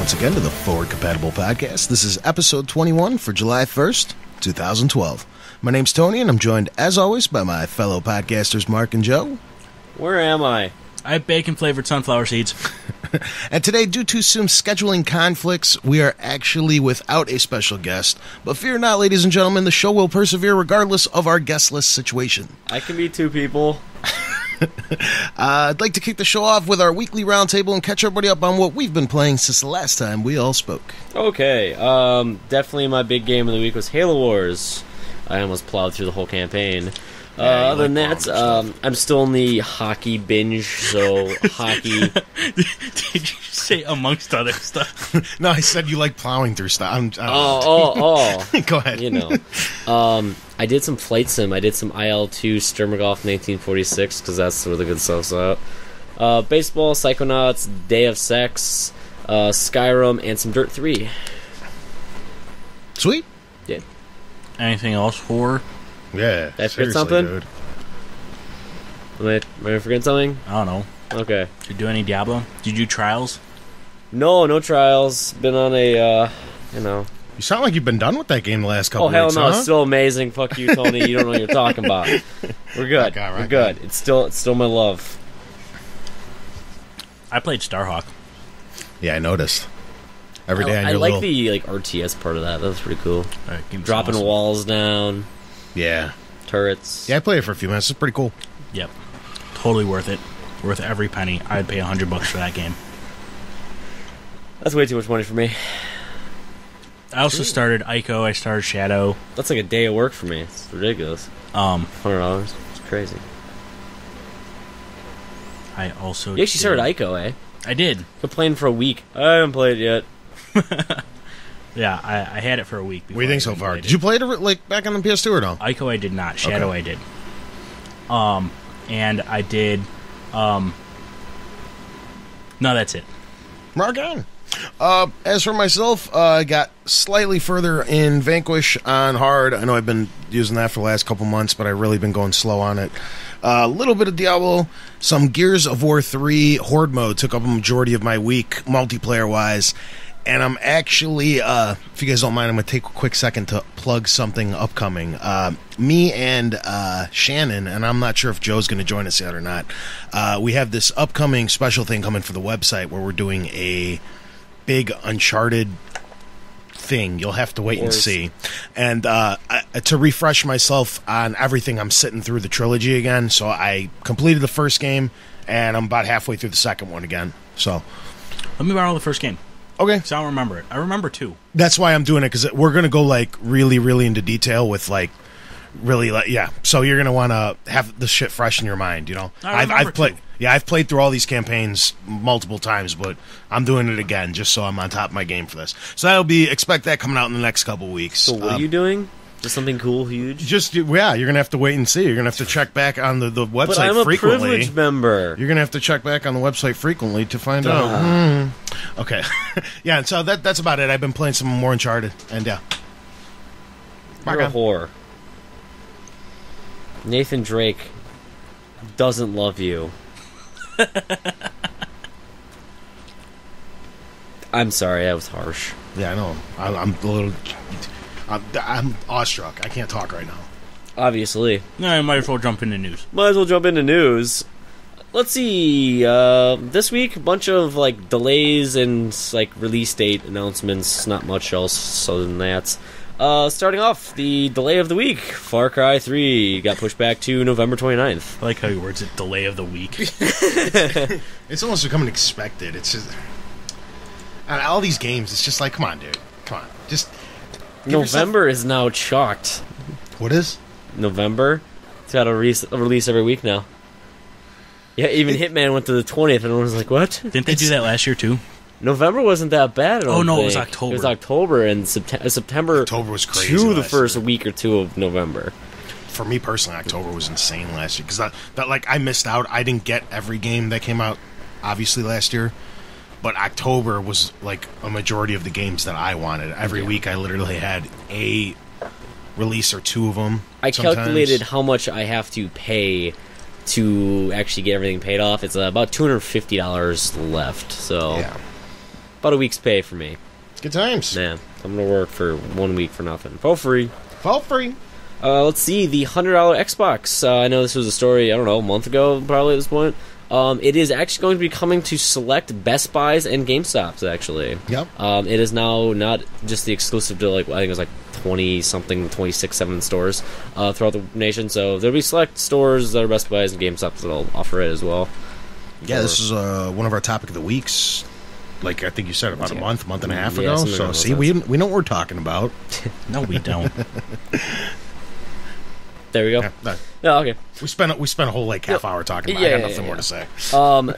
once again to the Forward Compatible Podcast. This is episode 21 for July 1st, 2012. My name's Tony, and I'm joined, as always, by my fellow podcasters Mark and Joe. Where am I? I have bacon-flavored sunflower seeds. And today, due to some scheduling conflicts, we are actually without a special guest. But fear not, ladies and gentlemen, the show will persevere regardless of our guestless situation. I can be two people. I'd like to kick the show off with our weekly roundtable and catch everybody up on what we've been playing since the last time we all spoke. Okay, definitely my big game of the week was Halo Wars. I almost plowed through the whole campaign. Other than that, I'm still in the hockey binge, so hockey... Did you say amongst other stuff? No, I said you like plowing through stuff. Go ahead. You know. I did some flight sim. I did some IL-2 Sturmgolf 1946, because that's where the good stuff's at. Baseball, Psychonauts, Day of Sex, Skyrim, and some Dirt 3. Sweet. Yeah. Anything else for... Yeah, did I forget something? Dude. Am I forgetting something? I don't know. Okay. Did you do any Diablo? Did you do Trials? No trials. Been on a, You sound like you've been done with that game the last couple hell weeks, no, huh? It's still amazing. Fuck you, Tony. You don't know what you're talking about. We're good. We're good. It's still my love. I played Starhawk. Yeah, I noticed. Every day on I your like little... the RTS part of that. That was pretty cool. Dropping awesome. walls down. Yeah. Turrets. Yeah, I played it for a few minutes. It's pretty cool. Yep. Totally worth it. Worth every penny. I'd pay $100 for that game. That's way too much money for me. I also started Ico. I started Shadow. That's like a day of work for me. It's ridiculous. $100. It's crazy. I also... You actually started Ico, eh? I did. Been playing for a week. I haven't played it yet. Yeah, I had it for a week. What do you think so far? Did you play it like back on the PS2 or no? Ico I did not. Shadow I did. And I did... No, that's it. Mark on. As for myself, I got slightly further in Vanquish on hard. I know I've been using that for the last couple months, but I've really been going slow on it. A little bit of Diablo, some Gears of War 3 Horde mode took up a majority of my week, multiplayer-wise. And I'm actually, if you guys don't mind, I'm going to take a quick second to plug something upcoming. Me and Shannon, and I'm not sure if Joe's going to join us yet or not, we have this upcoming special thing coming for the website where we're doing a big Uncharted thing. You'll have to wait and see. And to refresh myself on everything, I'm sitting through the trilogy again. So I completed the first game, and I'm about halfway through the second one again. So let me borrow the first game. Okay. So I don't remember it. I remember 2. That's why I'm doing it, because we're going to go, like, really, really into detail with, like, really, like, yeah. So you're going to want to have the shit fresh in your mind, you know? I've played... 2. Yeah, I've played through all these campaigns multiple times, but I'm doing it again just so I'm on top of my game for this. So that'll be... Expect that coming out in the next couple weeks. So what are you doing? Just something cool, huge? Yeah, you're going to have to wait and see. You're going to have to check back on the website but I'm frequently. a privileged member. You're going to have to check back on the website frequently to find out. Okay. Yeah, and so that's about it. I've been playing some more Uncharted, and yeah. You're a whore. Nathan Drake doesn't love you. I'm sorry, that was harsh. Yeah, I know. I'm a little... I'm awestruck. I can't talk right now. Obviously. No, I might as well jump into news. Might as well jump into news. Let's see. This week, a bunch of like delays and like release date announcements. Not much else other than that. Starting off, the delay of the week. Far Cry 3 got pushed back to November 29th. I like how you words it, delay of the week. It's almost becoming expected. It's just... all these games, it's just like, come on, dude. Come on. Just... November is now chalked. What is? November. It's got a release every week now. Yeah, even Hitman went to the 20th, and everyone was like, what? Didn't they do that last year, too? November wasn't that bad, I don't think. It was October. It was October, and September... October was crazy to the first week or two of November. For me personally, October was insane last year, because that like, I missed out. I didn't get every game that came out, obviously, last year. But October was like a majority of the games that I wanted. Every week I literally had a release or two of them. I calculated how much I have to pay to actually get everything paid off. It's about $250 left. So, about a week's pay for me. Good times. Man, I'm gonna work for 1 week for nothing, for free. Fall free. Let's see, the $100 Xbox. I know this was a story, I don't know, a month ago, probably at this point. It is actually going to be coming to select Best Buys and GameStops, actually. Yep. It is now not just the exclusive to, like, I think it was like 20-something, 26, 7 stores throughout the nation. So there'll be select stores that are Best Buys and GameStops that'll offer it as well. Yeah, this is one of our topic of the weeks. Like, I think you said about a month and a half ago. So, see, we know what we're talking about. No, we don't. There we go. Yeah, okay. We spent a whole like half hour talking about it. I got nothing more to say.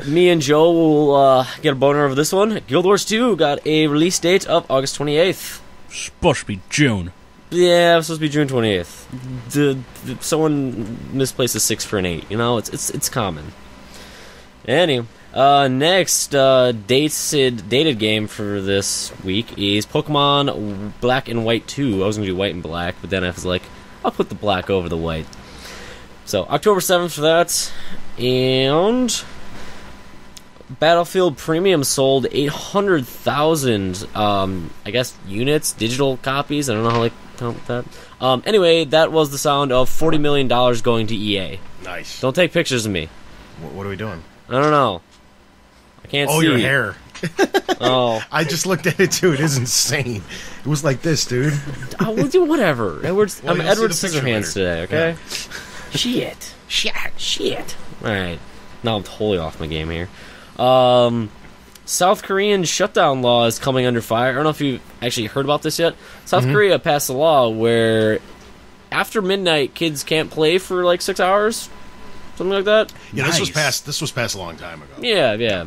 Me and Joe will get a boner over this one. Guild Wars 2 got a release date of August 28th. Supposed to be June. Yeah, it was supposed to be June 28th. Someone misplaced a 6 for an 8. You know, it's common. Anyway, next dated game for this week is Pokemon Black and White 2. I was going to do White and Black, but then I was like, I'll put the black over the white. So, October 7th for that. And Battlefield Premium sold 800,000, I guess, units, digital copies. I don't know how they count that. Anyway, that was the sound of $40 million going to EA. Nice. Don't take pictures of me. What are we doing? I don't know. I can't see. Oh, your hair. Oh. I just looked at it, too. It is insane. It was like this, dude. We'll do whatever. I'm Edward see the picture Scissorhands today, okay? Yeah. Shit. Alright. Now I'm totally off my game here. South Korean shutdown law is coming under fire. I don't know if you've actually heard about this yet. South Korea passed a law where after midnight, kids can't play for like 6 hours. Something like that. Yeah, Nice. This was passed a long time ago. Yeah.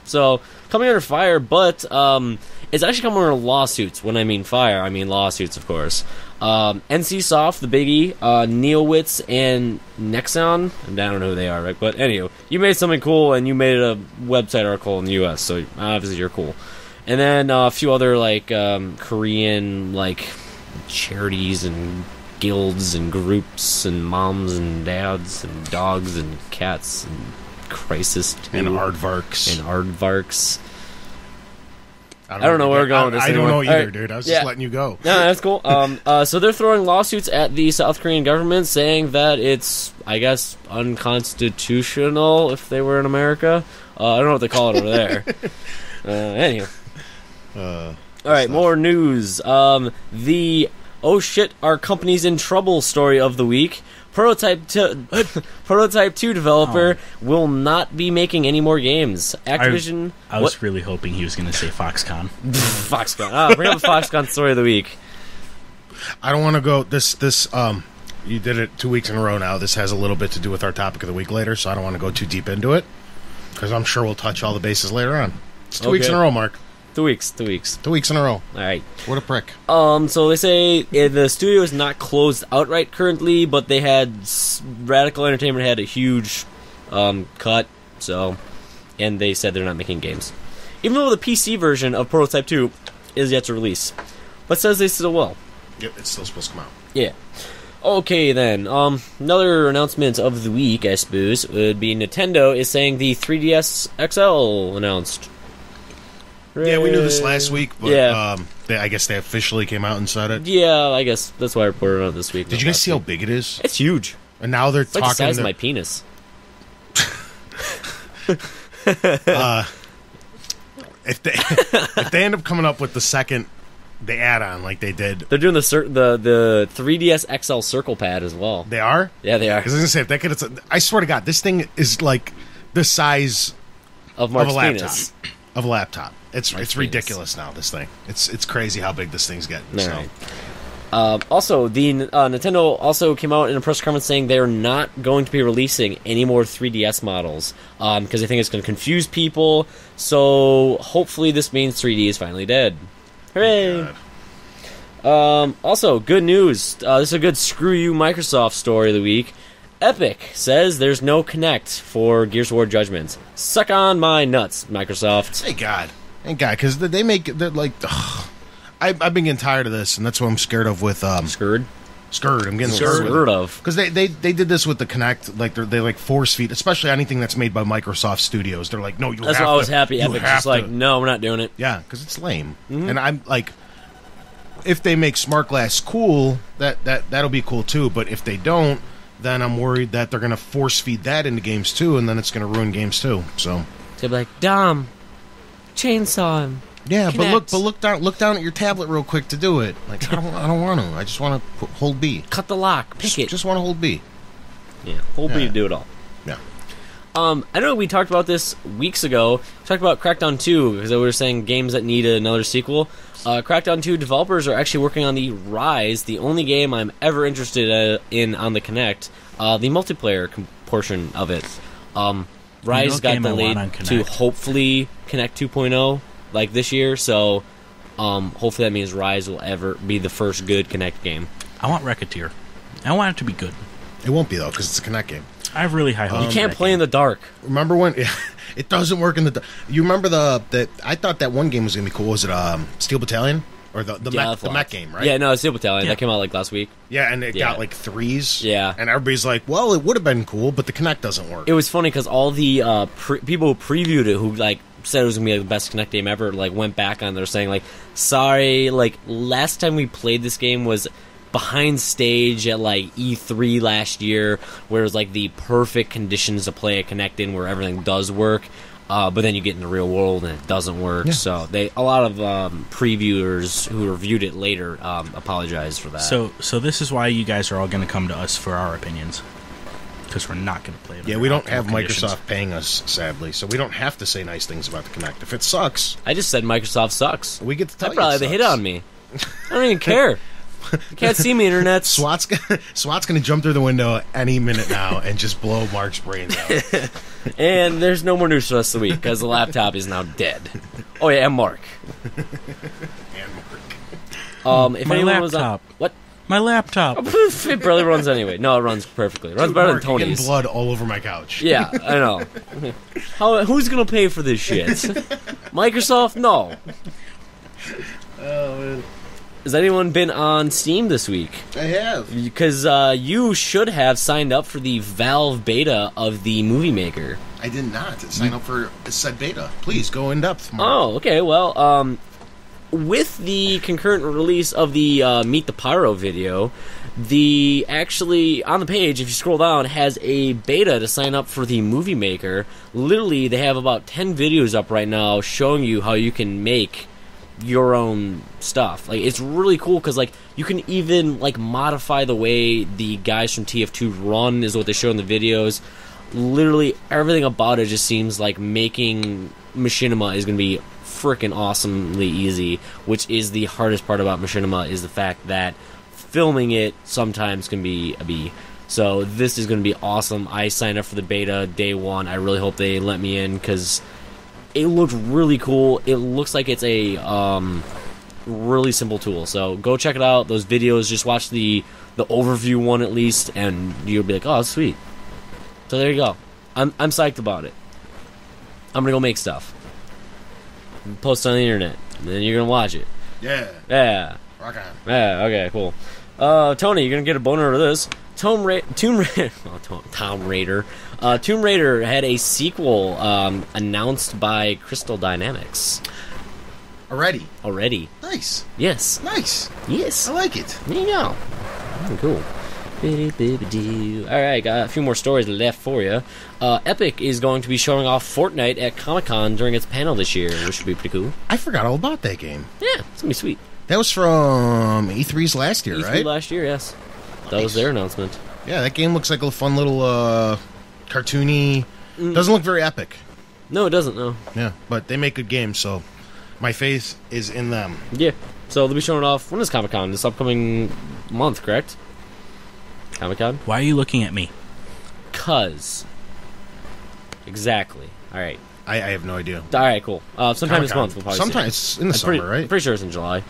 So, coming under fire, but it's actually coming under lawsuits. When I mean fire, I mean lawsuits, of course. NCSoft, the biggie, Neowitz, and Nexon. I don't know who they are, right? But anyway, you made something cool, and you made a website article in the U.S., so obviously you're cool. And then a few other, like, Korean, like, charities and guilds and groups and moms and dads and dogs and cats and Crisis 2. And aardvarks. I don't know where we're going with this I don't anymore. know either, Right. dude. I was just letting you go. No, that's cool. So they're throwing lawsuits at the South Korean government saying that it's, I guess, unconstitutional if they were in America. I don't know what they call it over there. Anyway. All right, more news. The oh shit, our company's in trouble story of the week. Prototype 2 developer will not be making any more games. Activision... I was really hoping he was going to say Foxconn. Foxconn. Bring up the Foxconn story of the week. I don't want to go... This you did it 2 weeks in a row now. This has a little bit to do with our topic of the week later, so I don't want to go too deep into it, because I'm sure we'll touch all the bases later on. It's 2 weeks in a row, Mark. 2 weeks. 2 weeks in a row. All right. What a prick. So they say the studio is not closed outright currently, but they had Radical Entertainment had a huge cut. So, and they said they're not making games, even though the PC version of Prototype 2 is yet to release, but says they still will. Yep, it's still supposed to come out. Yeah. Okay then. Another announcement of the week, I suppose, would be Nintendo is saying the 3DS XL announced. Yeah, we knew this last week, but Yeah. I guess they officially came out and said it. Yeah, I guess that's why I reported on it this week. Did you guys see how big it is? It's huge. And now they're It's like talking... the size of my penis. If they end up coming up with the add-on like they did... They're doing the 3DS XL Circle Pad as well. They are? Yeah, they are. Because I was going to say, if they could... I swear to God, this thing is like the size Of Mark's of a laptop. penis. Of a laptop. It's penis. ridiculous now, this thing. It's crazy how big this thing's getting. All So. right. Also, the Nintendo also came out in a press conference saying they're not going to be releasing any more 3DS models because they think it's going to confuse people. So hopefully this means 3D is finally dead. Hooray! Also, good news. This is a good screw you Microsoft story of the week. Epic says there's no Kinect for Gears of War Judgment. Suck on my nuts, Microsoft. Thank God, because they make... They're like... I've been getting tired of this, and that's what I'm scared of with... Screwed? Scared. I'm getting Scared scared of. because they did this with the Kinect. Like they like force feed, especially anything that's made by Microsoft Studios. They're like, no, you. That's have why I was to, happy. you Epic's have just like, to. no, we're not doing it. Yeah, because it's lame. And I'm like, if they make smart glass cool, that'll be cool too. But if they don't, then I'm worried that they're gonna force feed that into games too, and then it's gonna ruin games too. So They'd be like, Dom, chainsaw him. yeah, Kinect. but look down at your tablet real quick to do it. Like I don't want to. I just want to hold B. Cut the lock. Pick it. Just want to hold B. Yeah, whole B Yeah. to do it all. Yeah. I know we talked about this weeks ago. We talked about Crackdown 2 because we were saying games that need another sequel. Crackdown 2 developers are actually working on the Rise, the only game I'm ever interested in on the Kinect, the multiplayer portion of it. Rise got game I want delayed on to Kinect? hopefully Kinect 2.0 like this year, so hopefully that means Rise will ever be the first good Kinect game. I want Racketeer. I want it to be good. It won't be though because it's a Kinect game. I have really high hopes. You can't play in the dark. Remember when it doesn't work in the? You remember the I thought that one game was gonna be cool. Was it Steel Battalion or the mech game, right? Yeah, no, it's Steel Battalion. Yeah. That came out like last week. Yeah, and it Yeah. got like 3s. Yeah. and everybody's like, "Well, it would have been cool, but the Kinect doesn't work." It was funny because all the people who previewed it, who like said it was gonna be like the best Kinect game ever, like went back on there saying like, "Sorry, like last time we played this game was behind stage at like E3 last year, where it was like the perfect conditions to play a Kinect in, where everything does work." But then you get in the real world and it doesn't work. Yeah. So a lot of previewers who reviewed it later apologized for that. So this is why you guys are all going to come to us for our opinions, because we're not going to play it. Yeah, under we don't optimal have conditions. Microsoft paying us, sadly, so we don't have to say nice things about the Kinect. If it sucks, I just said Microsoft sucks. we get to tell They you probably it they hit sucks. on me. I don't even care. You can't see me, internet. SWAT's gonna jump through the window any minute now and just blow Mark's brains out. And there's no more news for us this week because the laptop is now dead. Oh yeah, and Mark. And Mark. If My anyone was on, laptop. what? My laptop. It barely runs anyway. No, it runs perfectly. It runs better Mark, than you're getting Tony's. blood all over my couch. Yeah, I know. Who's gonna pay for this shit? Microsoft? No. Oh man, Has anyone been on Steam this week? I have. Because you should have signed up for the Valve beta of the Movie Maker. I did not sign up for said beta. Please go in depth, Mark. Oh, okay. Well, with the concurrent release of the Meet the Pyro video, the actually on the page, if you scroll down, has a beta to sign up for the Movie Maker. Literally, they have about 10 videos up right now showing you how you can make your own stuff. Like, it's really cool because like you can even like modify the way the guys from TF2 run is what they show in the videos. Literally everything about it just seems like making Machinima is going to be freaking awesomely easy, which is the hardest part about Machinima, is the fact that filming it sometimes can be a bee. So this is going to be awesome. I signed up for the beta day one. I really hope they let me in because it looked really cool. It looks like it's a really simple tool. So go check it out. Those videos, just watch the overview one at least, and you'll be like, oh, sweet. So there you go. I'm psyched about it. I'm gonna go make stuff, post it on the internet, and then you're gonna watch it. Yeah, Yeah. rock on. Yeah. Okay. Cool. Tony, you're gonna get a boner over this. Tomb Raider. Tomb Raider had a sequel announced by Crystal Dynamics Already. already. Nice. Yes. Nice. Yes. I like it. There you go. Cool. Alright, got a few more stories left for you. Epic is going to be showing off Fortnite at Comic-Con during its panel this year, which should be pretty cool. I forgot all about that game. Yeah, it's going to be sweet. That was from E3's last year, E3 right? last year, yes. That was their announcement. Yeah, that game looks like a fun little cartoony. Doesn't look very epic. No, it doesn't, no. Yeah, but they make good games, so my faith is in them. Yeah. So they'll be showing off. When is Comic-Con? This upcoming month, correct? Comic-Con? Why are you looking at me? Cuz. Exactly. Alright. I have no idea. Alright, cool. Sometime this Comic-Con. month we'll probably see it. Sometime it's in the I'm summer, right? pretty sure it's in July.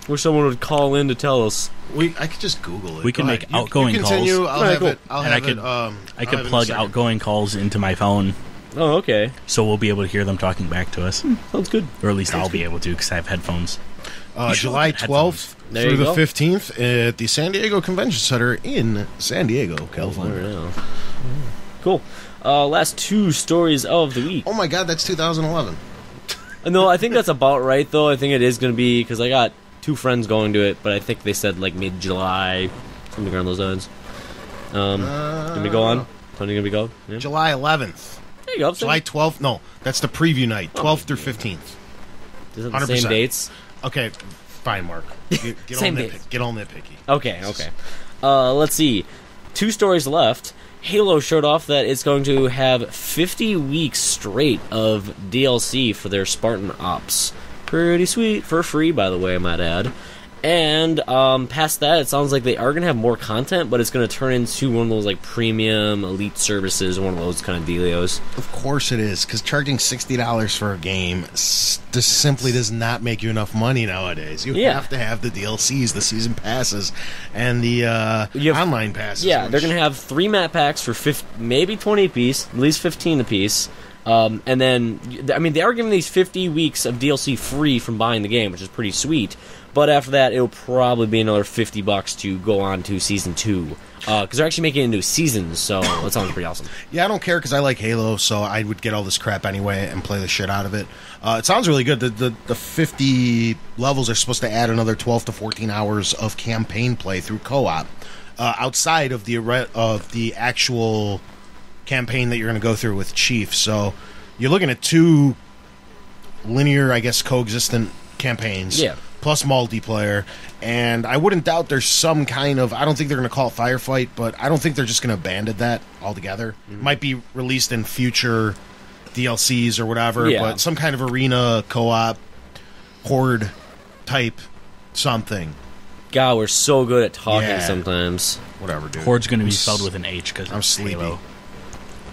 Wish someone would call in to tell us. I could just Google it. We can Go make ahead. outgoing you continue. calls. I'll Alright, have cool. it. I'll And I have could- it. I I'll could have it in a plug second. outgoing calls into my phone, Oh, okay. so we'll be able to hear them talking back to us. Sounds good. Or at least I'll be able to, because I have headphones. You should July look at 12th There through you the go. 15th at the San Diego Convention Center in San Diego, California. Yeah. Cool. Last two stories of the week. Oh my god, that's 2011. No, I think that's about right, though. I think it is going to be, because I got two friends going to it, but I think they said, like, mid-July, something around those lines. Gonna be go on? Tony gonna be go? Yeah. July 11th. There you go. July 12th. No, that's the preview night. 12th through 15th. Is it the 100%. same dates? Okay, fine, Mark. Get Same all dates. Get all nitpicky. Okay. Let's see. Two stories left. Halo showed off that it's going to have 50 weeks straight of DLC for their Spartan Ops. Pretty sweet. For free, by the way, I might add. And past that, it sounds like they are going to have more content, but it's going to turn into one of those like premium elite services, one of those kind of dealios. Of course it is, because charging $60 for a game just simply does not make you enough money nowadays. You Yeah. have to have the DLCs, the season passes, and the You have- online passes. Yeah, which- they're going to have 3 map packs for maybe 20 apiece, at least 15 apiece. And then, I mean, they are giving these 50 weeks of DLC free from buying the game, which is pretty sweet. But after that, it'll probably be another $50 to go on to Season 2. Because they're actually making it into seasons, so that sounds pretty awesome. Yeah, I don't care because I like Halo, so I would get all this crap anyway and play the shit out of it. It sounds really good. The 50 levels are supposed to add another 12 to 14 hours of campaign play through co-op outside of the actual campaign that you're going to go through with Chief. So you're looking at 2 linear, I guess, coexistent campaigns. Yeah. Plus multiplayer, and I wouldn't doubt there's some kind of, I don't think they're going to call it Firefight, but I don't think they're just going to abandon that altogether. Might be released in future DLCs or whatever, Yeah. but some kind of arena, co-op, horde type something. God, we're so good at talking Yeah. sometimes. Whatever, dude. Horde's going to be I'm spelled with an H because I'm sleepy. Halo.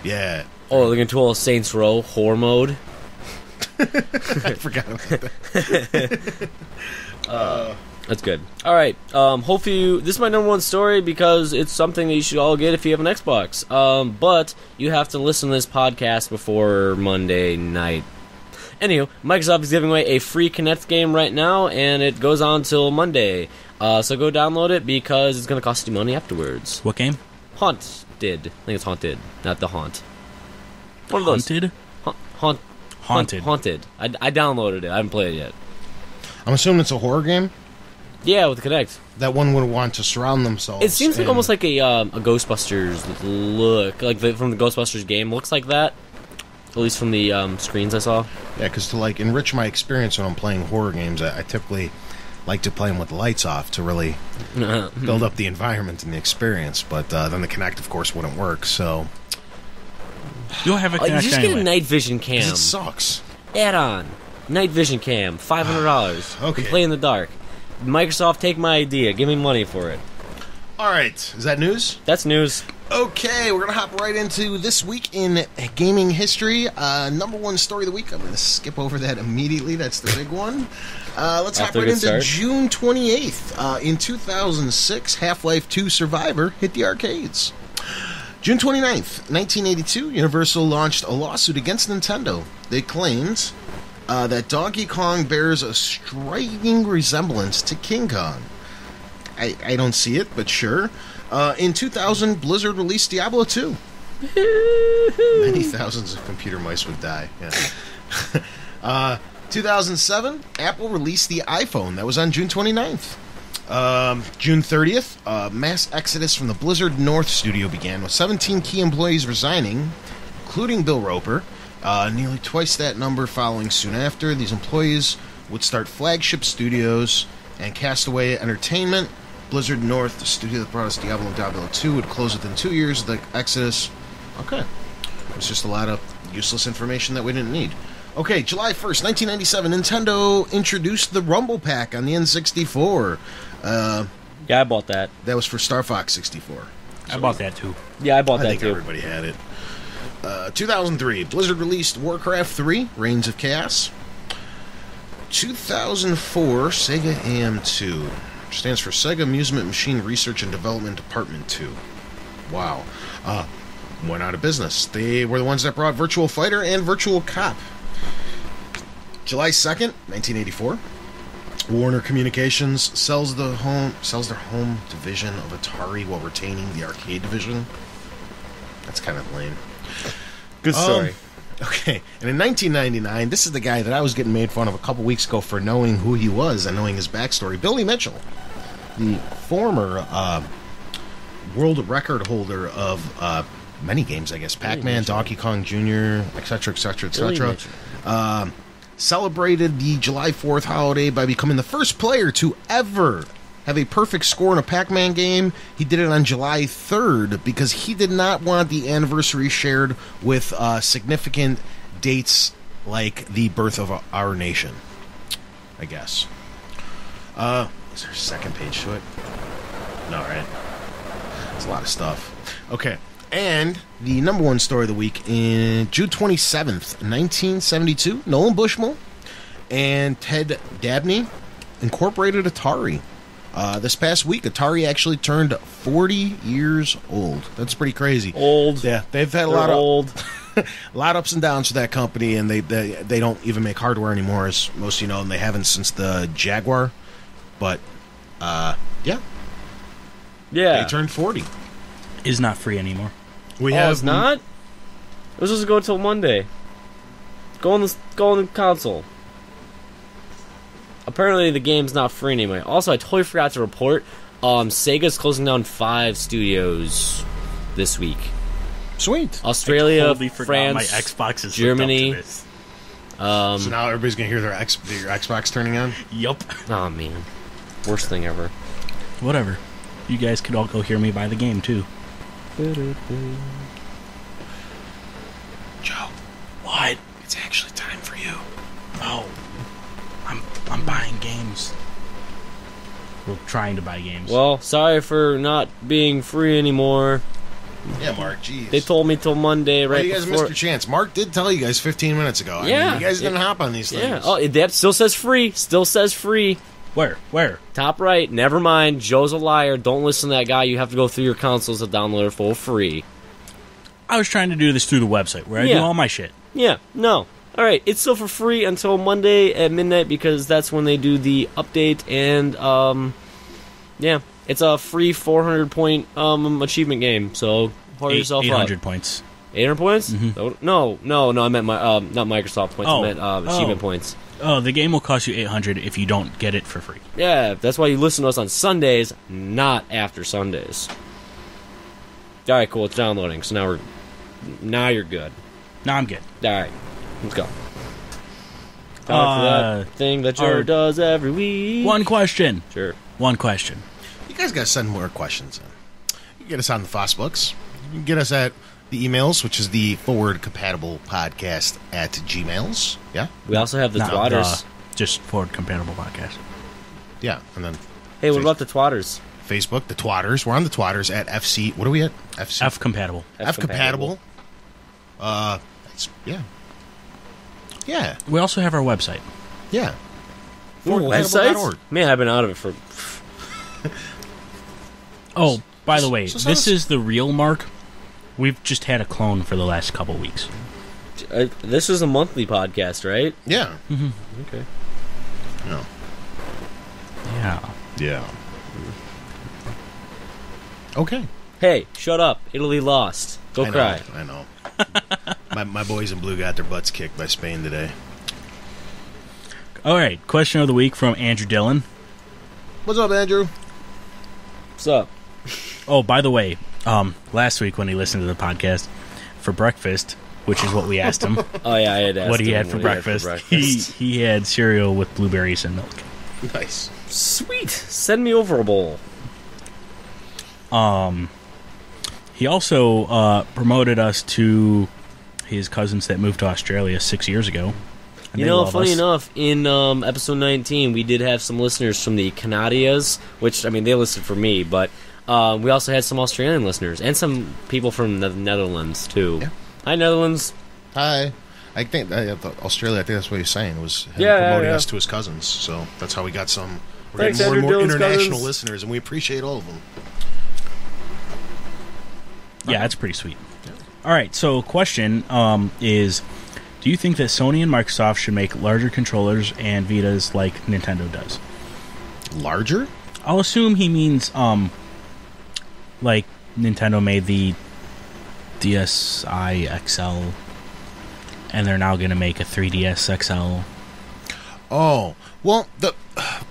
Yeah. Oh, they're going to do a Saints Row horror mode. I forgot about that. That's good. All right. Hopefully, this is my number one story because it's something that you should all get if you have an Xbox. But you have to listen to this podcast before Monday night. Anywho, Microsoft is giving away a free Kinect game right now, and it goes on till Monday. So go download it because it's going to cost you money afterwards. What game? Haunted. I think it's Haunted, not The Haunt. One of those. Haunted? Haunted. Haunted. I downloaded it. I haven't played it yet. I'm assuming it's a horror game. Yeah, with the Kinect. That one would want to surround themselves. It seems like in- almost like a Ghostbusters look, like from the Ghostbusters game. Looks like that, at least from the screens I saw. Yeah, because to like enrich my experience when I'm playing horror games, I typically like to play them with the lights off to really build up the environment and the experience. But then the Kinect, of course, wouldn't work. So You'll have a You Kinect just get anyway. a night vision 'cause cam it sucks. add-on. Night vision cam, $500. Okay. You play in the dark. Microsoft, take my idea. Give me money for it. All right, is that news? That's news. Okay, we're gonna hop right into this week in gaming history. Number one story of the week. I'm gonna skip over that immediately. That's the big one. Let's hop After a right good into start. June 28th. In 2006, Half-Life 2 Survivor hit the arcades. June 29th, 1982, Universal launched a lawsuit against Nintendo. They claimed that Donkey Kong bears a striking resemblance to King Kong. I don't see it, but sure. In 2000, Blizzard released Diablo 2. Many thousands of computer mice would die. Yeah. 2007, Apple released the iPhone. That was on June 29th. June 30th, mass exodus from the Blizzard North studio began, with 17 key employees resigning, including Bill Roper. Nearly twice that number following soon after. These employees would start Flagship Studios and Castaway Entertainment. Blizzard North, the studio that brought us Diablo and Diablo 2, would close within 2 years of the exodus. Okay. It's just a lot of useless information that we didn't need. Okay, July 1st, 1997, Nintendo introduced the Rumble Pack on the N64. Yeah, I bought that. That was for Star Fox 64. I bought that too. Yeah, I bought I that think too. everybody had it. 2003, Blizzard released Warcraft 3, Reigns of Chaos. 2004, Sega AM2. Stands for Sega Amusement Machine Research and Development Department 2. Wow. Went out of business. They were the ones that brought Virtual Fighter and Virtual Cop. July 2nd, 1984. Warner Communications sells their home division of Atari while retaining the arcade division. That's kind of lame. Good story. Okay, and in 1999, this is the guy that I was getting made fun of a couple weeks ago for knowing who he was and knowing his backstory. Billy Mitchell, the former world record holder of many games, I guess. Pac-Man, Donkey Kong Jr., etc., etc., etc. Celebrated the July 4th holiday by becoming the first player to ever have a perfect score in a Pac-Man game. He did it on July 3rd because he did not want the anniversary shared with significant dates like the birth of our nation, I guess. Is there a second page to it? No, right? It's a lot of stuff. Okay. And the number one story of the week in June 27th, 1972, Nolan Bushnell and Ted Dabney incorporated Atari. This past week, Atari actually turned 40 years old. That's pretty crazy. Old. Yeah, they've had a lot of ups and downs for that company, and they don't even make hardware anymore, as most of you know, and they haven't since the Jaguar. But yeah, they turned 40. Is not free anymore. It's not? It was supposed to go until Monday. Go on the console. Apparently the game's not free anymore. Also, I totally forgot to report, Sega's closing down 5 studios this week. Sweet. Australia, I totally forgot France, my Xbox is Germany. hooked up to this. So now everybody's going to hear their Xbox turning on? Yup. Oh, man. Worst thing ever. Whatever. You guys could all go hear me buy the game, too. Joe, What? it's actually time for you. Oh. I'm buying games. We're trying to buy games. Well, sorry for not being free anymore. Yeah, Mark, jeez. They told me till Monday, right? Well, you guys before. missed your chance. Mark did tell you guys 15 minutes ago. Yeah. I mean, you guys didn't hop on these things. Yeah. Oh, that still says free. Still says free. Where? Top right. Never mind. Joe's a liar. Don't listen to that guy. You have to go through your consoles to download it for free. I was trying to do this through the website where I do all my shit. Yeah. No. All right. It's still for free until Monday at midnight because that's when they do the update. And yeah, it's a free 400-point achievement game. So hurry yourself 800 up. points. 800 points? Mm-hmm. No. I meant not Microsoft points. I meant achievement points. Oh, the game will cost you 800 if you don't get it for free. Yeah, that's why you listen to us on Sundays, not after Sundays. All right, cool. It's downloading. So now you're good. No, I'm good. All right, let's go. Time for that thing that Joe does every week. One question. Sure. One question. You guys got to send more questions in. You can get us on the Fossbooks. You can get us at the emails, which is the forward-compatible podcast at Gmails. Yeah? We also have the Twatters. Just forward compatible podcast. Yeah, and then Hey, what about the Twatters? Facebook, the Twatters. We're on the Twatters at FC. What are we at? FC. F compatible. F compatible. Yeah. Yeah. We also have our website. Yeah. Websites? Man, I've been out of it for... Oh, by the way, so this is the real Mark. We've just had a clone for the last couple weeks. This is a monthly podcast, right? Yeah. Mm-hmm. Okay. No. Yeah. Yeah. Okay. Hey, shut up. Italy lost. Go cry. I know. my boys in blue got their butts kicked by Spain today. All right. Question of the week from Andrew Dillon. What's up, Andrew? What's up? Oh, by the way, last week when he listened to the podcast for breakfast, which is what we asked him, Oh, yeah, I had asked what he him had for breakfast, he had cereal with blueberries and milk. Nice. Sweet. Send me over a bowl. He also promoted us to his cousins that moved to Australia 6 years ago. And You they know, love funny us. enough, in episode 19, we did have some listeners from the Canadias, which, I mean, they listed for me, but we also had some Australian listeners and some people from the Netherlands, too. Yeah. Hi, Netherlands. Hi. I think Australia, I think that's what he's saying, was him Yeah, promoting yeah. us to his cousins. So that's how we got some. We're Thanks, getting more and Andrew more Dillon's international cousins. listeners, and we appreciate all of them. Yeah, that's pretty sweet. All right, so question is, do you think that Sony and Microsoft should make larger controllers and Vitas like Nintendo does? Larger? I'll assume he means, like Nintendo made the DSi XL, and they're now going to make a 3DS XL. Oh, well,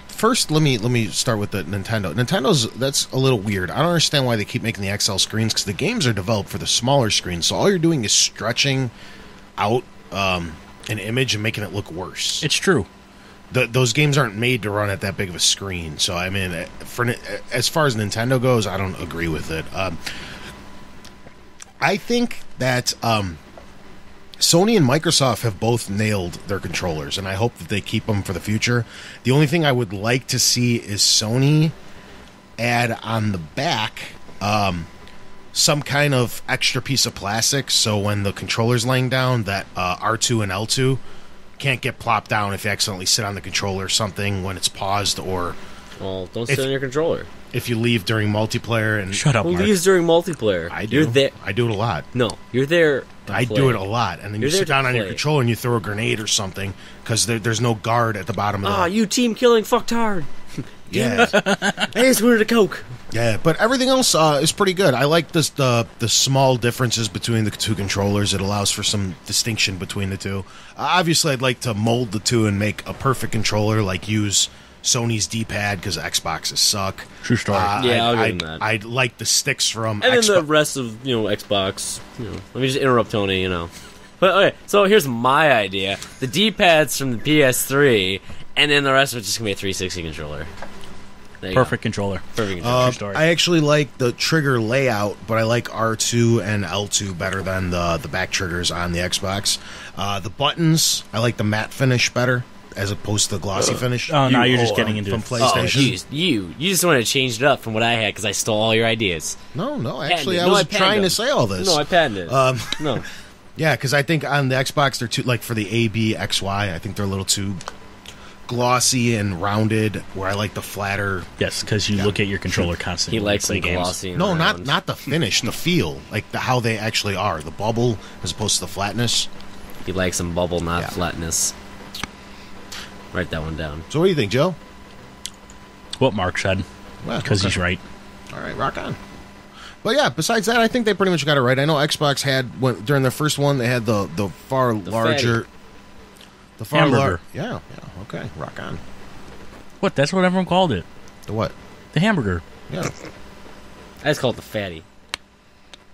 first let me start with the Nintendo. That's a little weird. I don't understand why they keep making the XL screens, because the games are developed for the smaller screens. So all you're doing is stretching out an image and making it look worse. It's true. Those games aren't made to run at that big of a screen. So I mean, as far as Nintendo goes, I don't agree with it. I think that Sony and Microsoft have both nailed their controllers, and I hope that they keep them for the future. The only thing I would like to see is Sony add on the back some kind of extra piece of plastic, so when the controller's laying down, that R2 and L2 can't get plopped down if you accidentally sit on the controller or something when it's paused, or Well, don't sit on your controller. if you leave during multiplayer. And Shut up, Who Mark. leaves during multiplayer? I do. You're there. I do it a lot. No, you're there. to I play. do it a lot, and then You're you there sit to down on your play. controller and you throw a grenade or something because there's no guard at the bottom of the. Ah, you team killing fucked hard. Yeah, I just wanted a Coke. yeah, but everything else is pretty good. I like the small differences between the two controllers. It allows for some distinction between the two. Obviously, I'd like to mold the two and make a perfect controller, like use Sony's D-pad because Xboxes suck. True story. Yeah, I'll give them that. I'd like the sticks from And then the Xbox. rest of Xbox. Let me just interrupt Tony. But okay, so here's my idea: the D-pads from the PS3, and then the rest of it's just gonna be a 360 controller. There you Perfect controller. go. Perfect controller. True story. I actually like the trigger layout, but I like R2 and L2 better than the back triggers on the Xbox. The buttons, I like the matte finish better as opposed to the glossy finish. Oh, now you're just getting into from it. Oh, PlayStation. jeez, you just want to change it up from what I had because I stole all your ideas. No, actually, Patented. I No, was I patented trying to them. say all this. No, I patented it. No. Yeah, because I think on the Xbox they're too, like for the A, B, X, Y, I think they're a little too glossy and rounded. Where I like the flatter. Yes, because you look at your controller constantly. He likes when you them play games. glossy. And No, round. not the finish, the feel, like how they actually are, the bubble as opposed to the flatness. He likes some bubble, not Yeah. flatness. Write that one down. So what do you think, Joe? What Mark said, Well, because okay. he's right. All right, rock on. But yeah, besides that, I think they pretty much got it right. I know Xbox had during their first one they had the far larger, the far Hamburger. larger. Yeah, okay, rock on. What? That's what everyone called it. The what? The hamburger. Yeah, I just call it the fatty.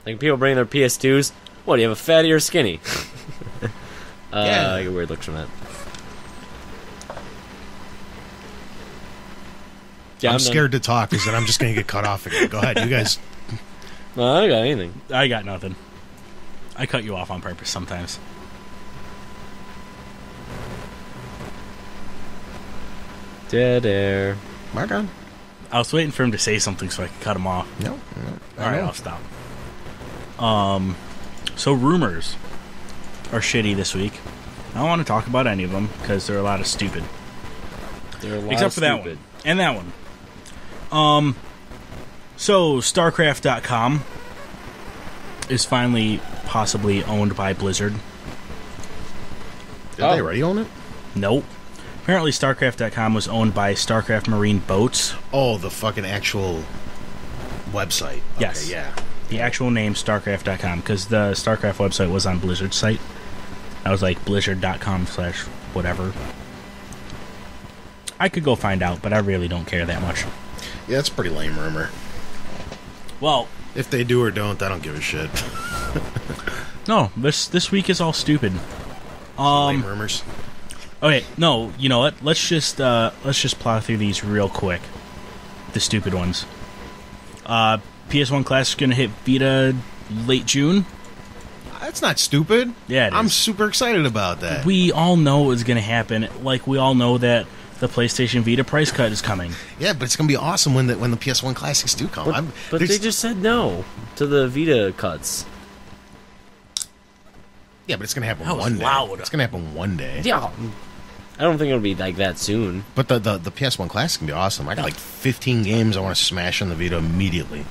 Like people bring their PS2s. What, do you have a fatty or skinny? Yeah. I get weird looks from that. Yeah, I'm done. scared to talk because then I'm just going to get cut off again. Go ahead, you guys. No, I don't got anything. I got nothing. I cut you off on purpose sometimes. Dead air. Rock on. I was waiting for him to say something so I could cut him off. No, All right, I'll stop. So rumors are shitty this week. I don't want to talk about any of them because they're a lot of stupid. They're a lot Except of for that stupid. one. And that one. So StarCraft.com is finally possibly owned by Blizzard. Did Oh. they already own it? Nope. Apparently StarCraft.com was owned by StarCraft Marine Boats. Oh, the fucking actual website. Okay, Yes. yeah. The actual name StarCraft.com, because the StarCraft website was on Blizzard's site. I was like blizzard.com/whatever. I could go find out, but I really don't care that much. Yeah, it's a pretty lame rumor. Well, If they do or don't, I don't give a shit. no, this week is all stupid. Lame rumors. Okay, no, you know what? Let's just plow through these real quick. The stupid ones. PS1 Classic gonna hit Vita late June. That's not stupid. Yeah, it I'm is. super excited about that. We all know it's gonna happen. Like we all know that the PlayStation Vita price cut is coming. Yeah, but it's gonna be awesome when the PS1 classics do come. But they just said no to the Vita cuts. yeah, but it's gonna happen That was one day. loud. It's gonna happen one day. Yeah. I don't think it'll be like that soon. But the PS1 classic can be awesome. I got like 15 games I want to smash on the Vita immediately.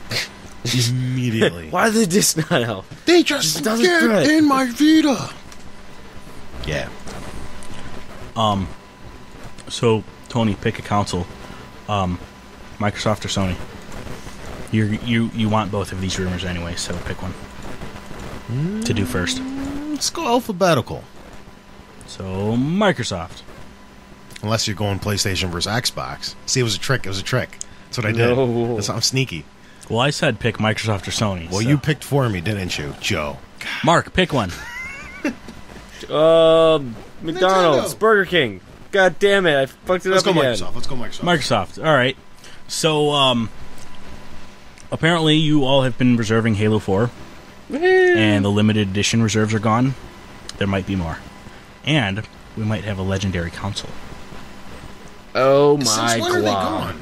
Immediately. Why did they just not out? They just doesn't get fit. in my Vita. Yeah. So Tony, pick a console. Microsoft or Sony? You want both of these rumors anyway, so pick one to do first. Let's go alphabetical. So Microsoft. Unless you're going PlayStation versus Xbox. See, it was a trick. It was a trick. That's what I did. No. I'm sneaky. Well, I said pick Microsoft or Sony. Well, so. you picked for me, didn't you, Joe? Mark, pick one. McDonald's, Nintendo. Burger King. God damn it, I fucked it Let's up go again. Microsoft. Let's go Microsoft. Microsoft. All right. So, apparently you all have been reserving Halo 4, and the limited edition reserves are gone. There might be more. And we might have a legendary console. Oh Since my when are they god.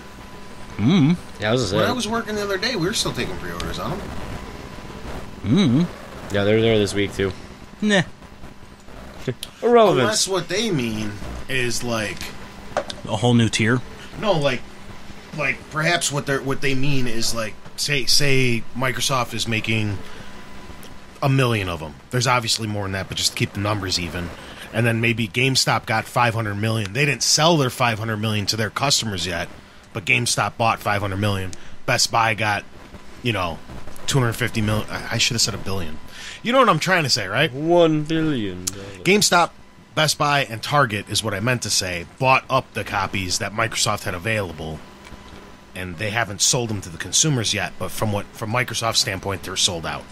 gone? Yeah, I was just When I saying. was working the other day, we were still taking pre-orders on them. Yeah, they're there this week too. Nah. Irrelevant. Unless what they mean is like, A whole new tier. no, like perhaps what they mean is like, say Microsoft is making 1 million of them. There's obviously more than that, but just to keep the numbers even. And then maybe GameStop got 500 million. They didn't sell their 500 million to their customers yet, but GameStop bought 500 million. Best Buy got, 250 million. I should have said 1 billion. You know what I'm trying to say, right? $1 billion. GameStop, Best Buy, and Target is what I meant to say. Bought up the copies that Microsoft had available, and they haven't sold them to the consumers yet. But from Microsoft's standpoint, they're sold out.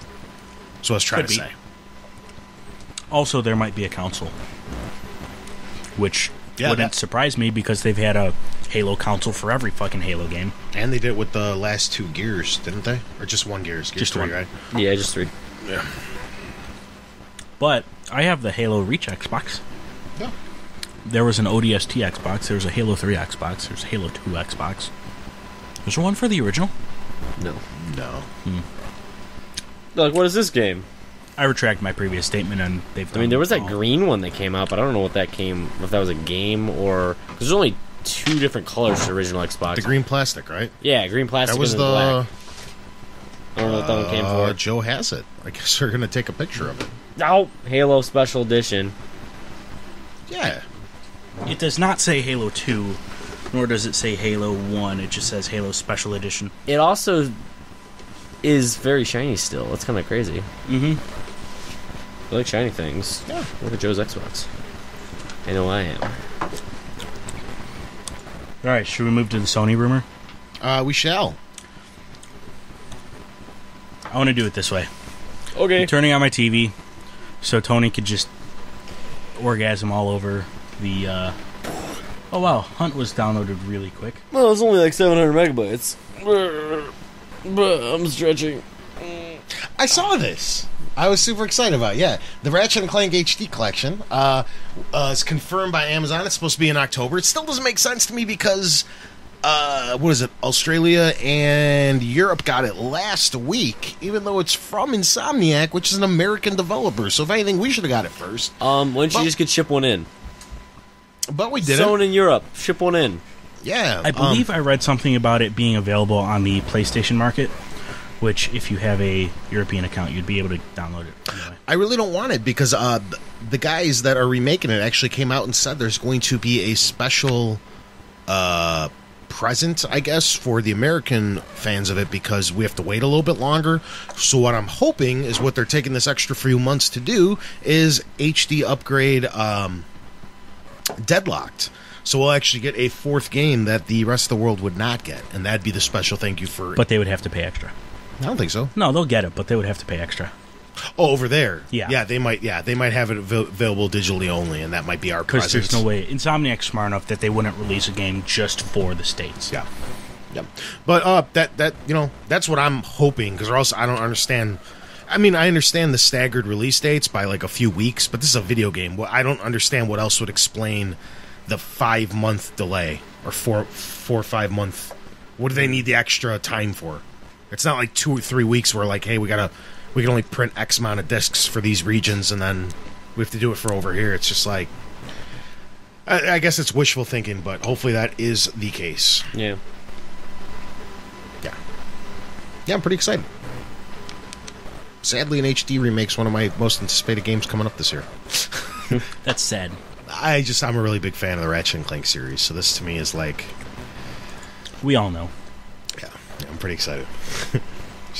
So I was trying Could to be. say. Also, there might be a console. Which Yeah, wouldn't that- surprise me because they've had a Halo console for every fucking Halo game. And they did it with the last 2 Gears, didn't they? Or just one Gears? Just 3, one. right? Yeah, just 3. Yeah. But I have the Halo Reach Xbox. Yeah. There was an ODST Xbox. There was a Halo 3 Xbox. There's a Halo 2 Xbox. Was there one for the original? No. No. Like, what is this game? I retract my previous statement, and they've. I mean, there was that all- green one that came out, but I don't know if that was a game or... Because there's only 2 different colors for the original Xbox. The green plastic, right? Yeah, green plastic That was and then black. the... I don't know what that one came for. Joe has it. I guess we're going to take a picture of it. Oh, Halo Special Edition. Yeah. It does not say Halo 2, nor does it say Halo 1. It just says Halo Special Edition. It also is very shiny still. That's kind of crazy. Mm-hmm. I like shiny things. Yeah. Look at Joe's Xbox. I know I am. All right, should we move to the Sony rumor? We shall. I want to do it this way. Okay. I'm turning on my TV so Tony could just orgasm all over the... Oh, wow. Hunt was downloaded really quick. Well, it's only like 700 megabytes. I'm stretching. I saw this. I was super excited about it. Yeah. The Ratchet & Clank HD collection is confirmed by Amazon. It's supposed to be in October. It still doesn't make sense to me because, what is it? Australia and Europe got it last week, even though it's from Insomniac, which is an American developer. So if anything, we should have got it first. Why don't you Well- just get ship one in? But we didn't. Someone in Europe, ship one in. Yeah. I believe I read something about it being available on the PlayStation Market, which, if you have a European account, you'd be able to download it. Anyway. I really don't want it because the guys that are remaking it actually came out and said there's going to be a special present, I guess, for the American fans of it because we have to wait a little bit longer. So what I'm hoping is what they're taking this extra few months to do is HD upgrade Deadlocked. So we'll actually get a 4th game that the rest of the world would not get, and that'd be the special thank you for... But they would have to pay extra. I don't think so. No, they'll get it, but they would have to pay extra. Oh, over there. Yeah. Yeah, they might have it available digitally only, and that might be our Because presence. there's no way... Insomniac's smart enough that they wouldn't release a game just for the States. Yeah. Yep. But that that's what I'm hoping because else I don't understand. I mean, I understand the staggered release dates by like a few weeks, but this is a video game. Well, I don't understand what else would explain the 5-month delay or 4 or 5 month. What do they need the extra time for? It's not like 2 or 3 weeks where like, hey, we can only print X amount of discs for these regions and then we have to do it for over here. It's just like I guess it's wishful thinking, but hopefully that is the case. Yeah. Yeah, I'm pretty excited. Sadly, an HD remake's one of my most anticipated games coming up this year. That's sad. I'm a really big fan of the Ratchet & Clank series, so this to me is like... We all know. Yeah, I'm pretty excited.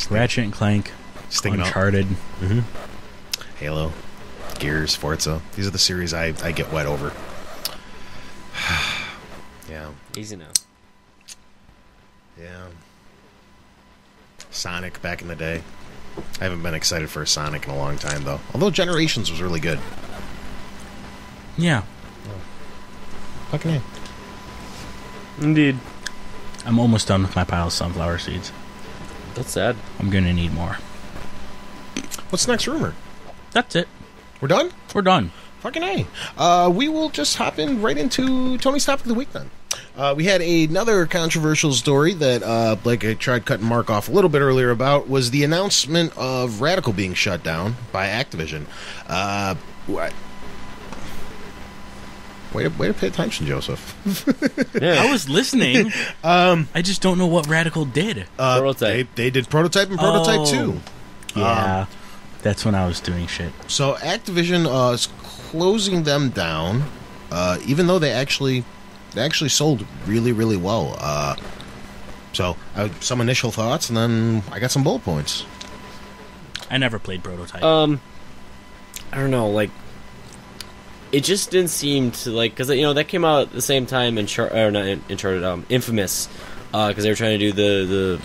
Ratchet and Clank, Sticking out. Uncharted. Halo, Gears, Forza. These are the series I get wet over. Yeah. Easy now. Yeah. Sonic back in the day. I haven't been excited for a Sonic in a long time, though. Although Generations was really good. Yeah. Fucking A. Indeed. I'm almost done with my pile of sunflower seeds. That's sad. I'm going to need more. What's the next rumor? That's it. We're done? We're done. Fucking A. We will just hop in right into Tony's Topic of the Week, then. We had another controversial story that, like I tried cutting Mark off a little bit earlier about, was the announcement of Radical being shut down by Activision. Way to pay attention, Joseph. Yeah. I was listening. I just don't know what Radical did. Prototype. They did Prototype and Prototype 2. Yeah. That's when I was doing shit. So Activision is closing them down, even though they actually sold really, really well. So some initial thoughts, and then I got some bullet points. I never played Prototype. I don't know, like, it just didn't seem to, like, because, you know, that came out at the same time in Uncharted, Infamous, because they were trying to do the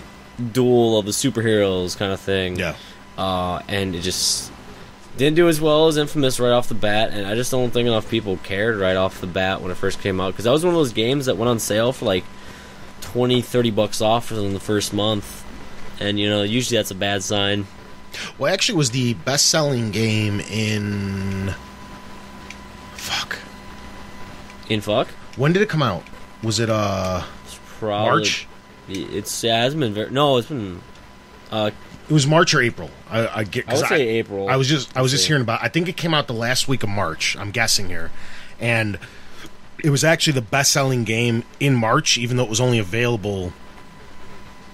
duel of the superheroes kind of thing. Yeah. And it just didn't do as well as Infamous right off the bat, and I just don't think enough people cared right off the bat when it first came out, because that was one of those games that went on sale for like $20-$30 off in the first month, and, you know, usually that's a bad sign. Well, actually, it was the best-selling game in... Fuck. When did it come out? Was it, It's probably, March? It's been very... No, it's been... It was March or April. I would say April. I was just hearing about. I think it came out the last week of March. I'm guessing here, and it was actually the best-selling game in March, even though it was only available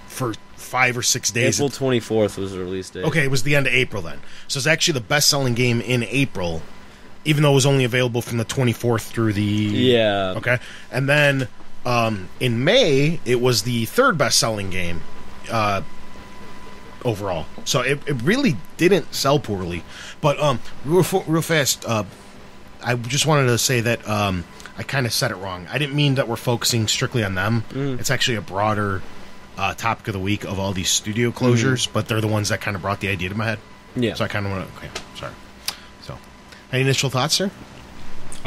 for 5 or 6 days. April 24th was the release date. Okay, it was the end of April then. So it's actually the best-selling game in April, even though it was only available from the 24th through the... Yeah. Okay, and then in May it was the third best-selling game. Overall, so it really didn't sell poorly. But real fast, I just wanted to say that I kind of said it wrong. I didn't mean that we're focusing strictly on them. It's actually a broader topic of the week of all these studio closures, but they're the ones that kind of brought the idea to my head. Yeah. So I kind of want to... Okay, sorry. So, any initial thoughts, sir?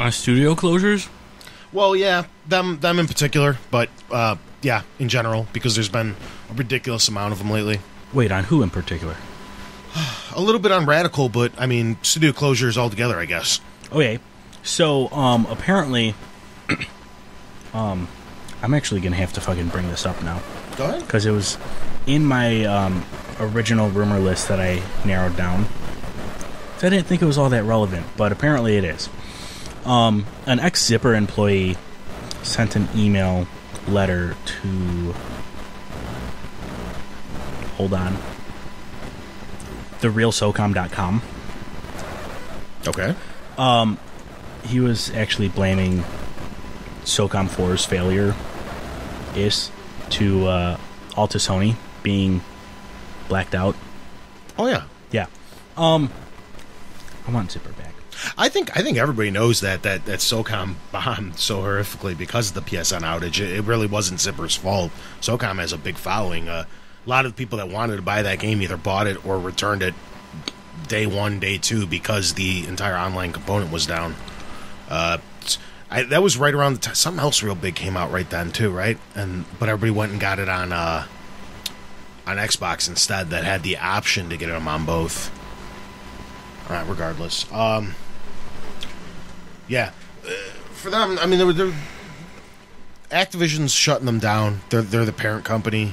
Studio closures? Well, yeah, them in particular, but yeah, in general, because there's been a ridiculous amount of them lately. Wait, on who in particular? A little bit on Radical, but, I mean, studio closures altogether, I guess. Okay, so, apparently, I'm actually gonna have to fucking bring this up now. Go ahead. Because it was in my, original rumor list that I narrowed down. So I didn't think it was all that relevant, but apparently it is. An ex-Zipper employee sent an email letter to... Hold on. TheRealSOCOM.com. Okay. He was actually blaming SOCOM 4's failure to Alta Sony being blacked out. Oh, yeah. Yeah. I want Zipper back. I think everybody knows that SOCOM bombed so horrifically because of the PSN outage. It really wasn't Zipper's fault. SOCOM has a big following. A lot of the people that wanted to buy that game either bought it or returned it day 1, day 2 because the entire online component was down. That was right around the time something else real big came out right then too, right? But everybody went and got it on Xbox instead. That had the option to get them on both. Regardless, yeah, for them, I mean, they're Activision's shutting them down. They're the parent company.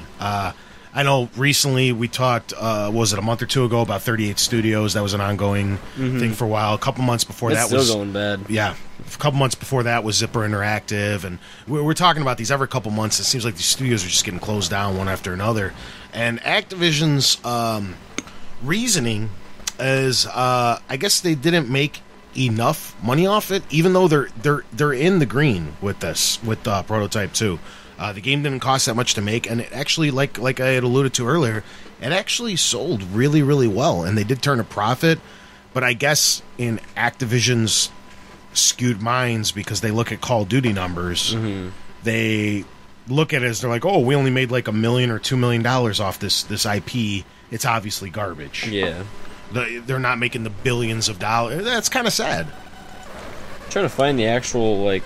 I know recently we talked, was it a month or two ago, about 38 Studios. That was an ongoing thing for a while. A couple months before It's that was... still going bad. Yeah. A couple months before that was Zipper Interactive. And we're talking about these every couple months. It seems like these studios are just getting closed down one after another. And Activision's reasoning is, I guess they didn't make enough money off it, even though they're in the green with this, with Prototype 2. The game didn't cost that much to make, and it actually, like I had alluded to earlier, it actually sold really, really well, and they did turn a profit. But I guess in Activision's skewed minds, because they look at Call of Duty numbers, they look at it as they're like, oh, we only made like $1 million or $2 million off this IP. It's obviously garbage. Yeah. They're not making the billions of dollars. That's kind of sad. I'm trying to find the actual, like...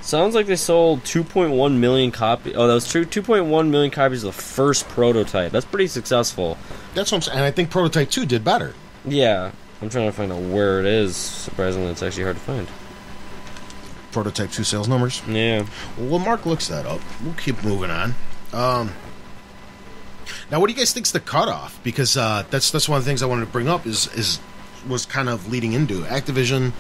Sounds like they sold 2.1 million copies. Oh, that was true. 2.1 million copies of the first prototype. That's pretty successful. That's what I'm saying. And I think Prototype 2 did better. Yeah. I'm trying to find out where it is. Surprisingly, it's actually hard to find. Prototype 2 sales numbers? Yeah. Well, Mark looks that up. We'll keep moving on. Now, what do you guys think's the cutoff? Because that's one of the things I wanted to bring up was kind of leading into Activision.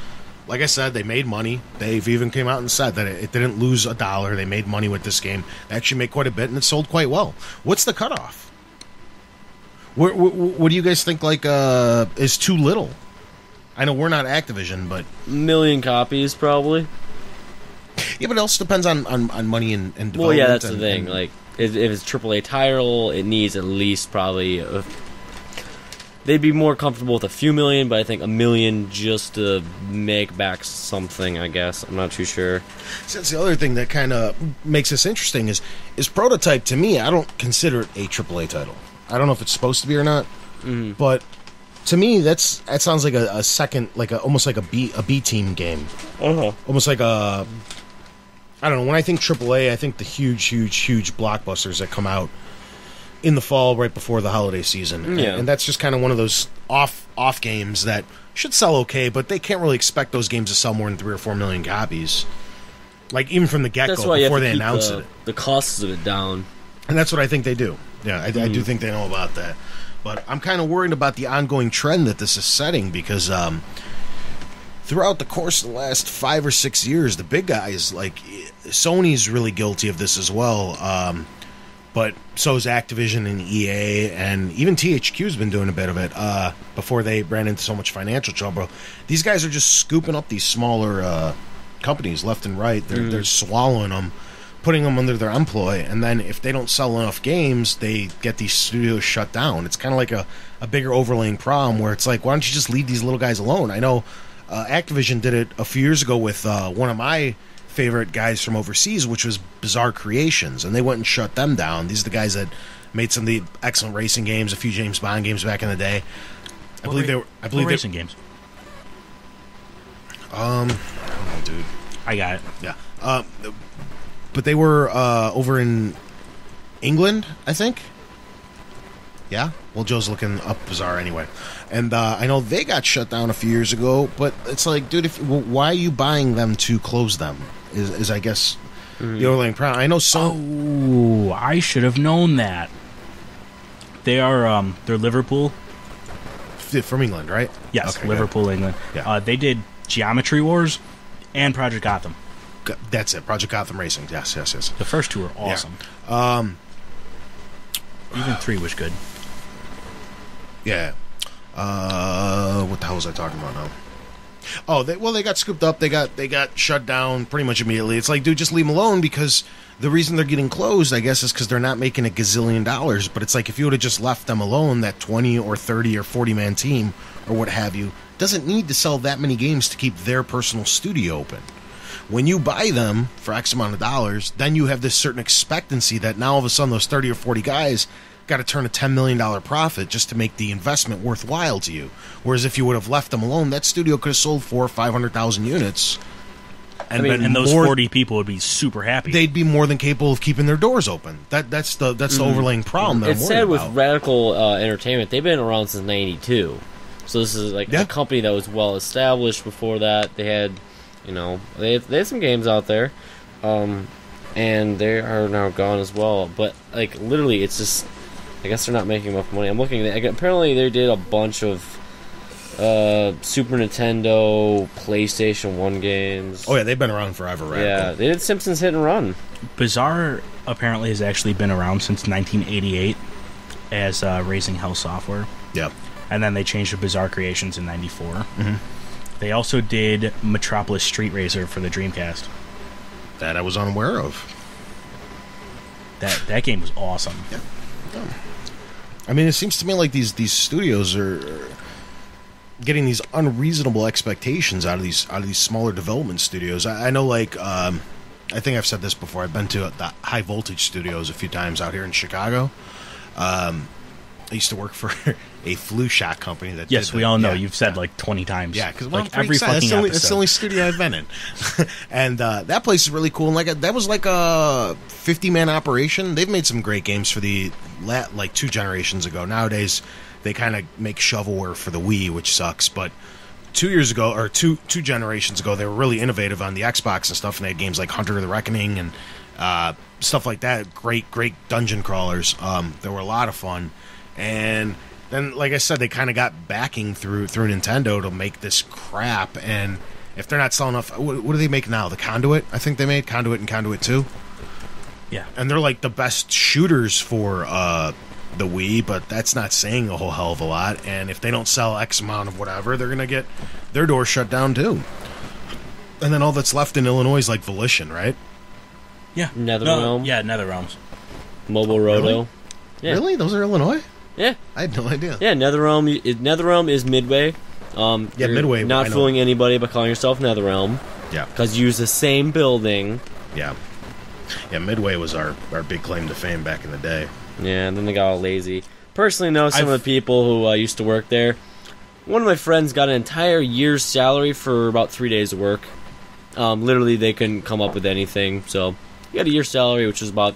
Like I said, they made money. They've even came out and said that it didn't lose a dollar. They made money with this game. They actually made quite a bit, and it sold quite well. What's the cutoff? What do you guys think is too little? I know we're not Activision, but... Million copies, probably. Yeah, but it also depends on money and development. Well, yeah, that's the thing. Like, if it's AAA title, it needs at least probably... They'd be more comfortable with a few million, but I think $1 million just to make back something, I guess. I'm not too sure. So that's the other thing that kind of makes this interesting is Prototype, to me, I don't consider it a AAA title. I don't know if it's supposed to be or not, but to me, that sounds like a second, almost like a B team game. Almost like a... I don't know, when I think AAA, I think the huge blockbusters that come out in the fall right before the holiday season. Yeah. And that's just kind of one of those off games that should sell okay, but they can't really expect those games to sell more than 3 or 4 million copies. Like, even from the get-go, That's why you before have to they keep announce it. the costs of it down. And that's what I think they do. Yeah, I do think they know about that. But I'm kind of worried about the ongoing trend that this is setting, because throughout the course of the last 5 or 6 years, the big guys, like Sony's really guilty of this as well. But so is Activision and EA, and even THQ's been doing a bit of it before they ran into so much financial trouble. These guys are just scooping up these smaller companies left and right. They're swallowing them, putting them under their employ, and then if they don't sell enough games, they get these studios shut down. It's kind of like a bigger overlaying problem where it's like, why don't you just leave these little guys alone? I know Activision did it a few years ago with one of my favorite guys from overseas, which was Bizarre Creations, and they went and shut them down. These are the guys that made some of the excellent racing games, a few James Bond games back in the day. I believe they were racing games. I don't know, dude. I got it. Yeah. But they were over in England, I think. Yeah? Well, Joe's looking up Bizarre anyway. And I know they got shut down a few years ago, but it's like, dude, why are you buying them to close them? Is I guess, the overlaying problem. I know some... Oh, I should have known that. They are, they're Liverpool. From England, right? Yes, okay, Liverpool, good. England. Yeah. They did Geometry Wars and Project Gotham. That's it, Project Gotham Racing. Yes. The first two are awesome. Yeah. Even 3 was good. Yeah. What the hell was I talking about now? Oh, they got scooped up. They got shut down pretty much immediately. It's like, dude, just leave them alone, because the reason they're getting closed, I guess, is because they're not making a gazillion dollars. But it's like, if you would have just left them alone, that 20 or 30 or 40 man team or what have you doesn't need to sell that many games to keep their personal studio open. When you buy them for X amount of dollars, then you have this certain expectancy that now all of a sudden those 30 or 40 guys got to turn a $10 million profit just to make the investment worthwhile to you. Whereas if you would have left them alone, that studio could have sold 400,000 or 500,000 units. And, and those 40 people would be super happy. They'd be more than capable of keeping their doors open. That's the overlaying problem that It's I'm sad worried with about. Radical Entertainment. They've been around since '92, so this is like a company that was well established before that. They had, they had some games out there, and they are now gone as well. But like literally, it's just, I guess they're not making enough money. I'm looking at apparently they did a bunch of Super Nintendo, PlayStation 1 games. Oh yeah, they've been around forever, right? Yeah, they did Simpsons Hit and Run. Bizarre apparently has actually been around since 1988 as Raising Hell Software. Yeah. And then they changed to Bizarre Creations in 94. Mm-hmm. They also did Metropolis Street Racer for the Dreamcast. That I was unaware of. That game was awesome. I mean, it seems to me like these studios are getting these unreasonable expectations out of these smaller development studios. I know, like, I think I've said this before. I've been to the High Voltage Studios a few times out here in Chicago. I used to work for a flu shot company. Yes, we all know. You've said like 20 times. Yeah, because like every fucking episode. It's the only studio I've been in, and that place is really cool. And that was like a 50-man operation. They've made some great games for the like 2 generations ago. Nowadays, they kind of make shovelware for the Wii, which sucks. But 2 years ago, or two generations ago, they were really innovative on the Xbox and stuff. And they had games like Hunter of the Reckoning and stuff like that. Great dungeon crawlers. They were a lot of fun. And then, like I said, they kind of got backing through Nintendo to make this crap. And if they're not selling enough, what do they make now? The Conduit? I think they made Conduit and Conduit 2. Yeah. And they're like the best shooters for the Wii, but that's not saying a whole hell of a lot. And if they don't sell X amount of whatever, they're going to get their doors shut down too. And then all that's left in Illinois is like Volition, right? Yeah. NetherRealm. Yeah, NetherRealms. Mobile Roto. Really? Yeah. Really? Those are Illinois? Yeah. I had no idea. Yeah, NetherRealm is Midway. Yeah, you're Midway. Not fooling anybody by calling yourself NetherRealm. Yeah. Because you use the same building. Yeah. Yeah, Midway was our big claim to fame back in the day. Yeah, and then they got all lazy. Personally know some of the people who used to work there. One of my friends got an entire year's salary for about 3 days of work. Literally, they couldn't come up with anything. So, you got a year's salary, which is about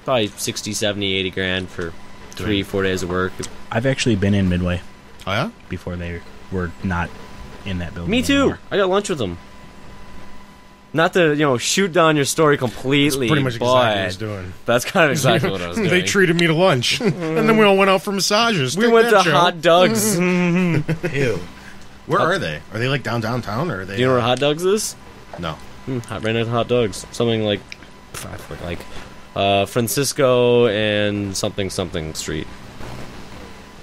probably 60, 70, 80 grand for 3-4 days of work. I've actually been in Midway Oh, yeah? before they were not in that building Me too. anymore. I got lunch with them. Not to, shoot down your story completely, That's pretty much but exactly what I was doing. that's kind of exactly what I was doing. They treated me to lunch, and then we all went out for massages. We Take went to that, Joe. Hot Dogs. Ew. Where are they? Are they like downtown, or are they? Do you know where Hot Dogs is? No. Right next to Hot Dogs. Something like, I forget, like Francisco and something Street.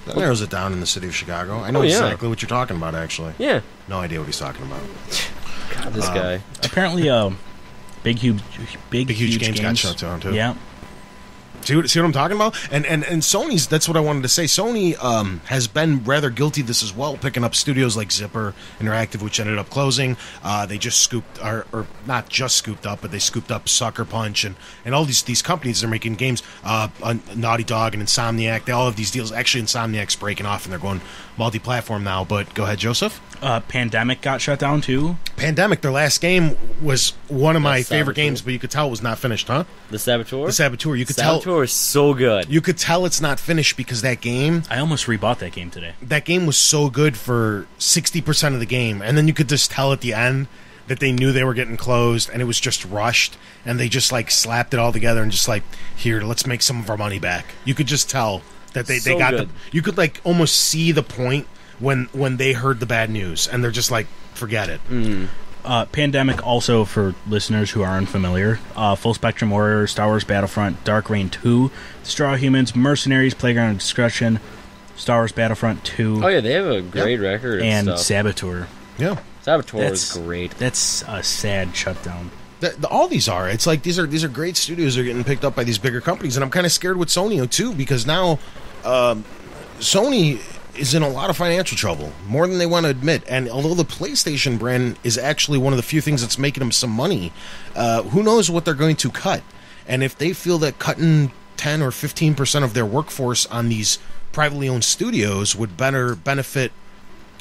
That narrows it down in the city of Chicago. I know Oh, yeah. exactly what you're talking about, actually. Yeah. No idea what he's talking about. God, this guy. Apparently, Big Huge Games got shut down, too. Yeah. See what I'm talking about? And Sony's, that's what I wanted to say. Sony has been rather guilty of this as well, picking up studios like Zipper Interactive, which ended up closing. They just scooped, or not just scooped up, but they scooped up Sucker Punch and all these companies that are making games. Naughty Dog and Insomniac, they all have these deals. Actually, Insomniac's breaking off and they're going multi-platform now, but go ahead, Joseph. Pandemic got shut down too. Pandemic, their last game was one of my favorite Saboteur. games, but you could tell it was not finished, huh? The Saboteur? The Saboteur. You could tell. Saboteur is so good. You could tell it's not finished because that game I almost rebought that game today. was so good for 60% of the game, and then you could just tell at the end that they knew they were getting closed, and it was just rushed, and they just like slapped it all together and just like, here, let's make some of our money back. You could just tell that they So got good. you could like almost see the point when they heard the bad news, and they're just like, forget it. Pandemic also, for listeners who are unfamiliar, Full Spectrum Warrior, Star Wars Battlefront, Dark Reign 2, Straw Humans, Mercenaries, Playground of Discretion, Star Wars Battlefront 2, Oh, yeah, they have a great record and stuff. Saboteur. Yeah. Saboteur is great. That's a sad shutdown. All these are. It's like these are great studios that are getting picked up by these bigger companies, and I'm kind of scared with Sony too, because now Sony is in a lot of financial trouble, more than they want to admit. And although the PlayStation brand is actually one of the few things that's making them some money, who knows what they're going to cut? And if they feel that cutting 10 or 15% of their workforce on these privately owned studios would better benefit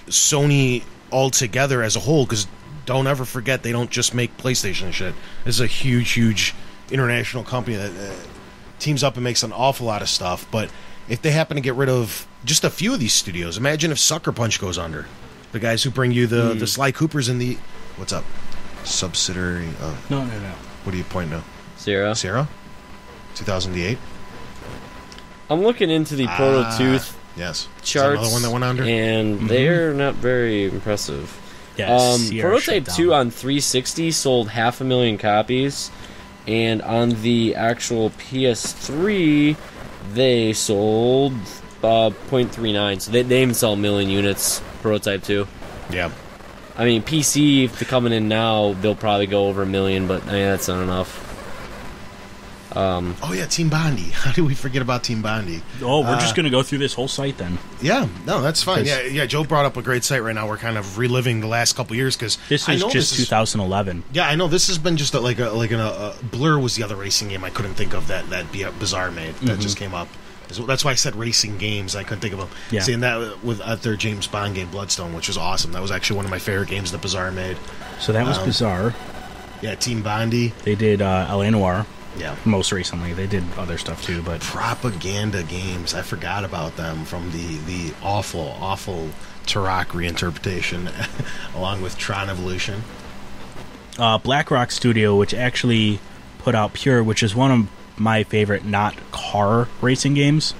Sony altogether as a whole, because don't ever forget they don't just make PlayStation shit. This is a huge international company that teams up and makes an awful lot of stuff. But if they happen to get rid of just a few of these studios, imagine if Sucker Punch goes under. The guys who bring you the Sly Coopers and the what's up subsidiary of No. what are you pointing to? Sierra? 2008. I'm looking into the Proto Tooth Yes. Is that charts. another one that went under. And they're not very impressive. Yeah, Sierra Prototype shut 2 down. on 360 sold 500,000 copies, and on the actual PS3 they sold 0.39, so they didn't even sell a million units. Prototype 2. Yeah. I mean, PC, if they're coming in now, they'll probably go over 1 million, but I mean, that's not enough. Oh yeah, Team Bondi. How did we forget about Team Bondi? Oh, we're just going to go through this whole site then. Yeah, no, that's fine. Yeah. Joe brought up a great site right now. We're kind of reliving the last couple years because This is just 2011. Yeah, I know this has been just a Blur was the other racing game I couldn't think of that Bizarre made that just came up. That's why I said racing games. I couldn't think of them. Yeah. Seeing that with their James Bond game Bloodstone, which was awesome. That was actually one of my favorite games that Bizarre made. So that was Bizarre. Yeah, Team Bondi. They did LA Noire. Yeah. Most recently. They did other stuff too, but... Propaganda games. I forgot about them from the awful Turok reinterpretation along with Tron Evolution. Black Rock Studio, which actually put out Pure, which is one of my favorite not car racing games.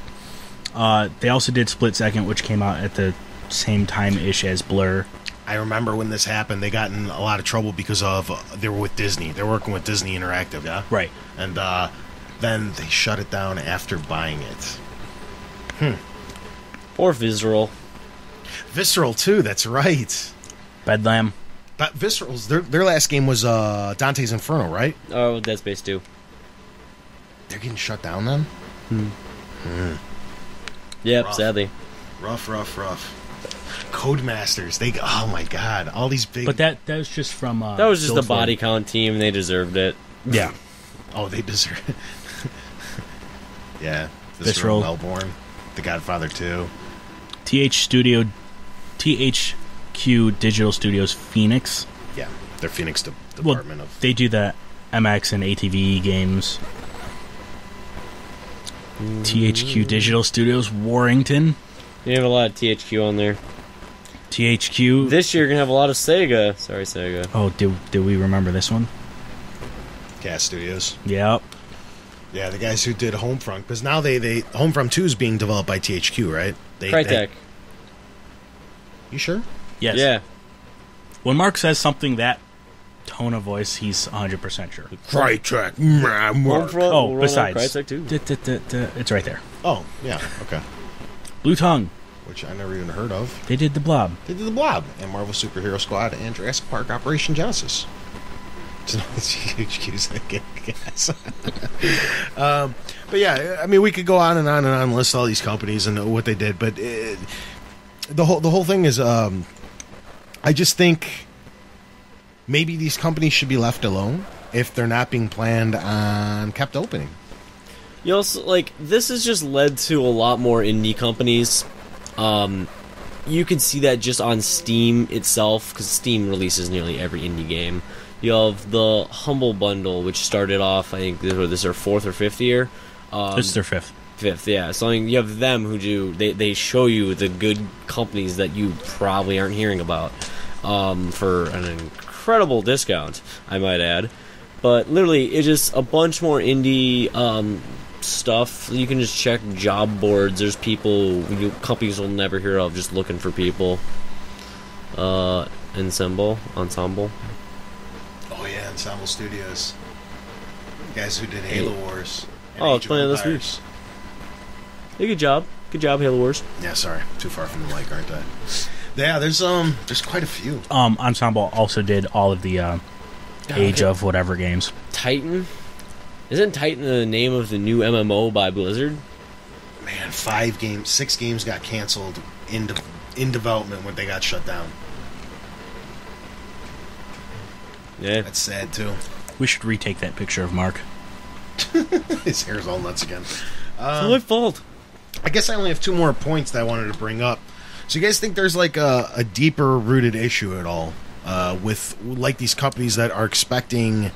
They also did Split Second, which came out at the same time-ish as Blur. I remember when this happened, they got in a lot of trouble because of they were with Disney. They're working with Disney Interactive, yeah? Right. And then they shut it down after buying it. Or Visceral. Visceral, too, that's right. Bedlam. But Visceral's, their last game was Dante's Inferno, right? Oh, Dead Space 2. They're getting shut down then? Yep, Rough. sadly. Rough. Codemasters, oh my god, all these big... But that was just from... That was just a Guildford. body count team, and they deserved it. Yeah. Oh, they deserve it. Yeah. Visceral. Melbourne. The Godfather 2. THQ Digital Studios Phoenix. Yeah, they're Phoenix department of... They do the MX and ATV games. THQ Digital Studios Warrington. You have a lot of THQ on there. THQ. This year, you're going to have a lot of Sega. Sorry, Sega. Oh, did we remember this one? Gas Studios. Yep. Yeah, the guys who did Homefront, because now they Homefront 2 is being developed by THQ, right? Crytek. You sure? Yes. Yeah. When Mark says something that tone of voice, he's 100% sure. Crytek. Homefront will Oh, run on besides. Crytek too. It's right there. Oh, yeah, okay. Blue Tongue. Which I never even heard of. They did the Blob. They did The Blob, and Marvel Superhero Squad, and Jurassic Park Operation Genesis. THQ's I guess. But yeah, I mean, we could go on and on and on and list all these companies and what they did, but the whole thing is, I just think maybe these companies should be left alone if they're not being planned on kept opening. You also, like, this has just led to a lot more indie companies. You can see that just on Steam itself, because Steam releases nearly every indie game. You have the Humble Bundle, which started off, I think, this is their 4th or 5th year. This is their 5th. 5th, yeah. So I mean, you have them who do, they show you the good companies that you probably aren't hearing about for an incredible discount, I might add. But literally, it's just a bunch more indie stuff. You can just check job boards. There's people, companies will never hear of, just looking for people. Ensemble. Oh yeah, Ensemble Studios. The guys who did Halo Wars. And Oh, Age it's of playing this Empires. Hey, good job, Halo Wars. Yeah, sorry, too far from the mic, aren't I? Yeah, there's quite a few. Ensemble also did all of the Age of whatever games. Titan? Isn't Titan the name of the new MMO by Blizzard? Man, 6 games got canceled in development when they got shut down. Yeah. That's sad too. We should retake that picture of Mark. His hair's all nuts again. It's my fault. I guess I only have 2 more points that I wanted to bring up. So you guys think there's like a deeper rooted issue at all with like these companies that are expecting,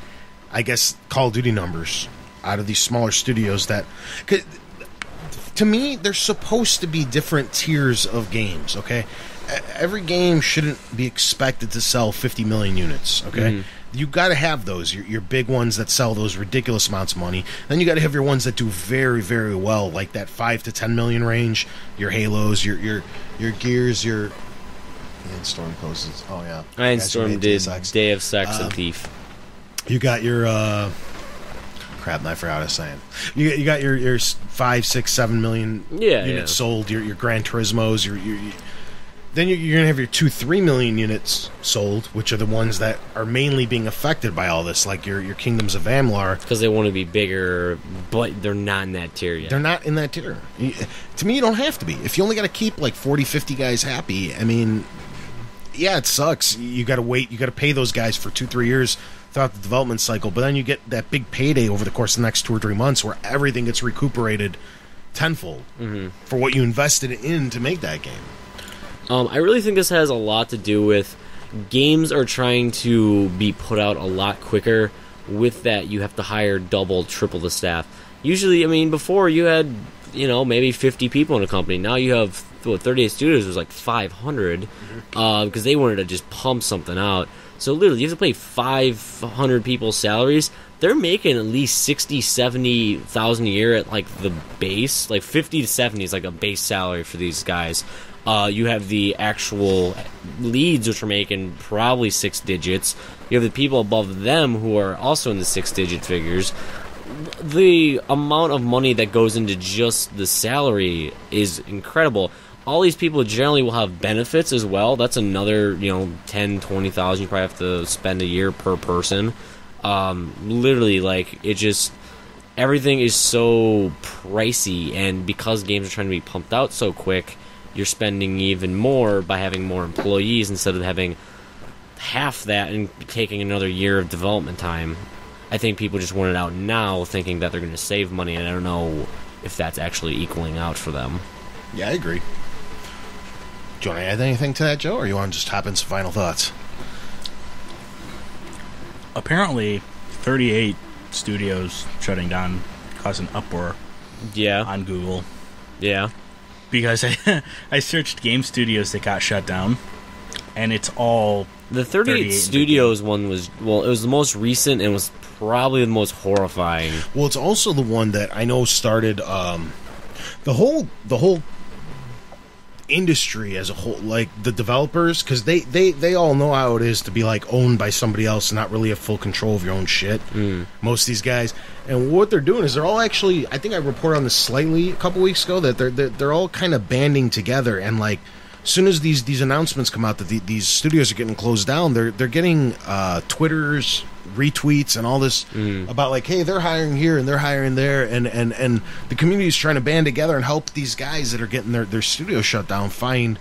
I guess, Call of Duty numbers out of these smaller studios that... 'cause to me, there's supposed to be different tiers of games, okay? Every game shouldn't be expected to sell 50 million units, okay? You got to have those, your big ones that sell those ridiculous amounts of money. Then you got to have your ones that do very, very well, like that 5 to 10 million range. Your Halos, your Gears, your Iron Storm closes. Oh yeah, Iron Guys who Storm made did Deus Ex. Day of Sex and Thief. You got your crap. I forgot what I was saying. You got your 5, 6, 7 million units sold. Your Gran Turismos. then you're going to have your 2-3 million units sold, which are the ones that are mainly being affected by all this, like your Kingdoms of Amalur. Because they want to be bigger, but they're not in that tier yet. They're not in that tier. To me, you don't have to be. If you only got to keep like 40, 50 guys happy, I mean, yeah, it sucks. You got to wait. You got to pay those guys for 2-3 years throughout the development cycle, but then you get that big payday over the course of the next 2 or 3 months where everything gets recuperated tenfold for what you invested in to make that game. I really think this has a lot to do with games are trying to be put out a lot quicker. With that, you have to hire double, triple the staff. Usually, I mean, before you had, maybe 50 people in a company. Now you have, 38 Studios was like 500 because they wanted to just pump something out. So literally, you have to pay 500 people's salaries. They're making at least 60, 70,000 a year at like the base. Like 50 to 70 is like a base salary for these guys. You have the actual leads, which are making probably 6 digits. You have the people above them who are also in the 6-digit figures. The amount of money that goes into just the salary is incredible. All these people generally will have benefits as well. That's another, 10, 20,000 you probably have to spend a year per person. Literally, like, it just... Everything is so pricey, and because games are trying to be pumped out so quick, you're spending even more by having more employees instead of having half that and taking another year of development time. I think people just want it out now thinking that they're going to save money, and I don't know if that's actually equaling out for them. Yeah, I agree. Do you want to add anything to that, Joe, or you want to just hop in some final thoughts? Apparently, 38 studios shutting down caused an uproar on Google. Yeah. Because I searched game studios that got shut down, and it's all... The 38 Studios one was, it was the most recent and was probably the most horrifying. Well, it's also the one that I know started the whole industry as a whole, like the developers, because they all know how it is to be like owned by somebody else and not really have full control of your own shit. Most of these guys, and what they're doing is they're all actually, I think I reported on this slightly a couple weeks ago, that they're all kind of banding together, and like as soon as these announcements come out that these studios are getting closed down, they're getting Twitters, retweets, and all this about like, hey, they're hiring here and they're hiring there, and the community is trying to band together and help these guys that are getting their studio shut down find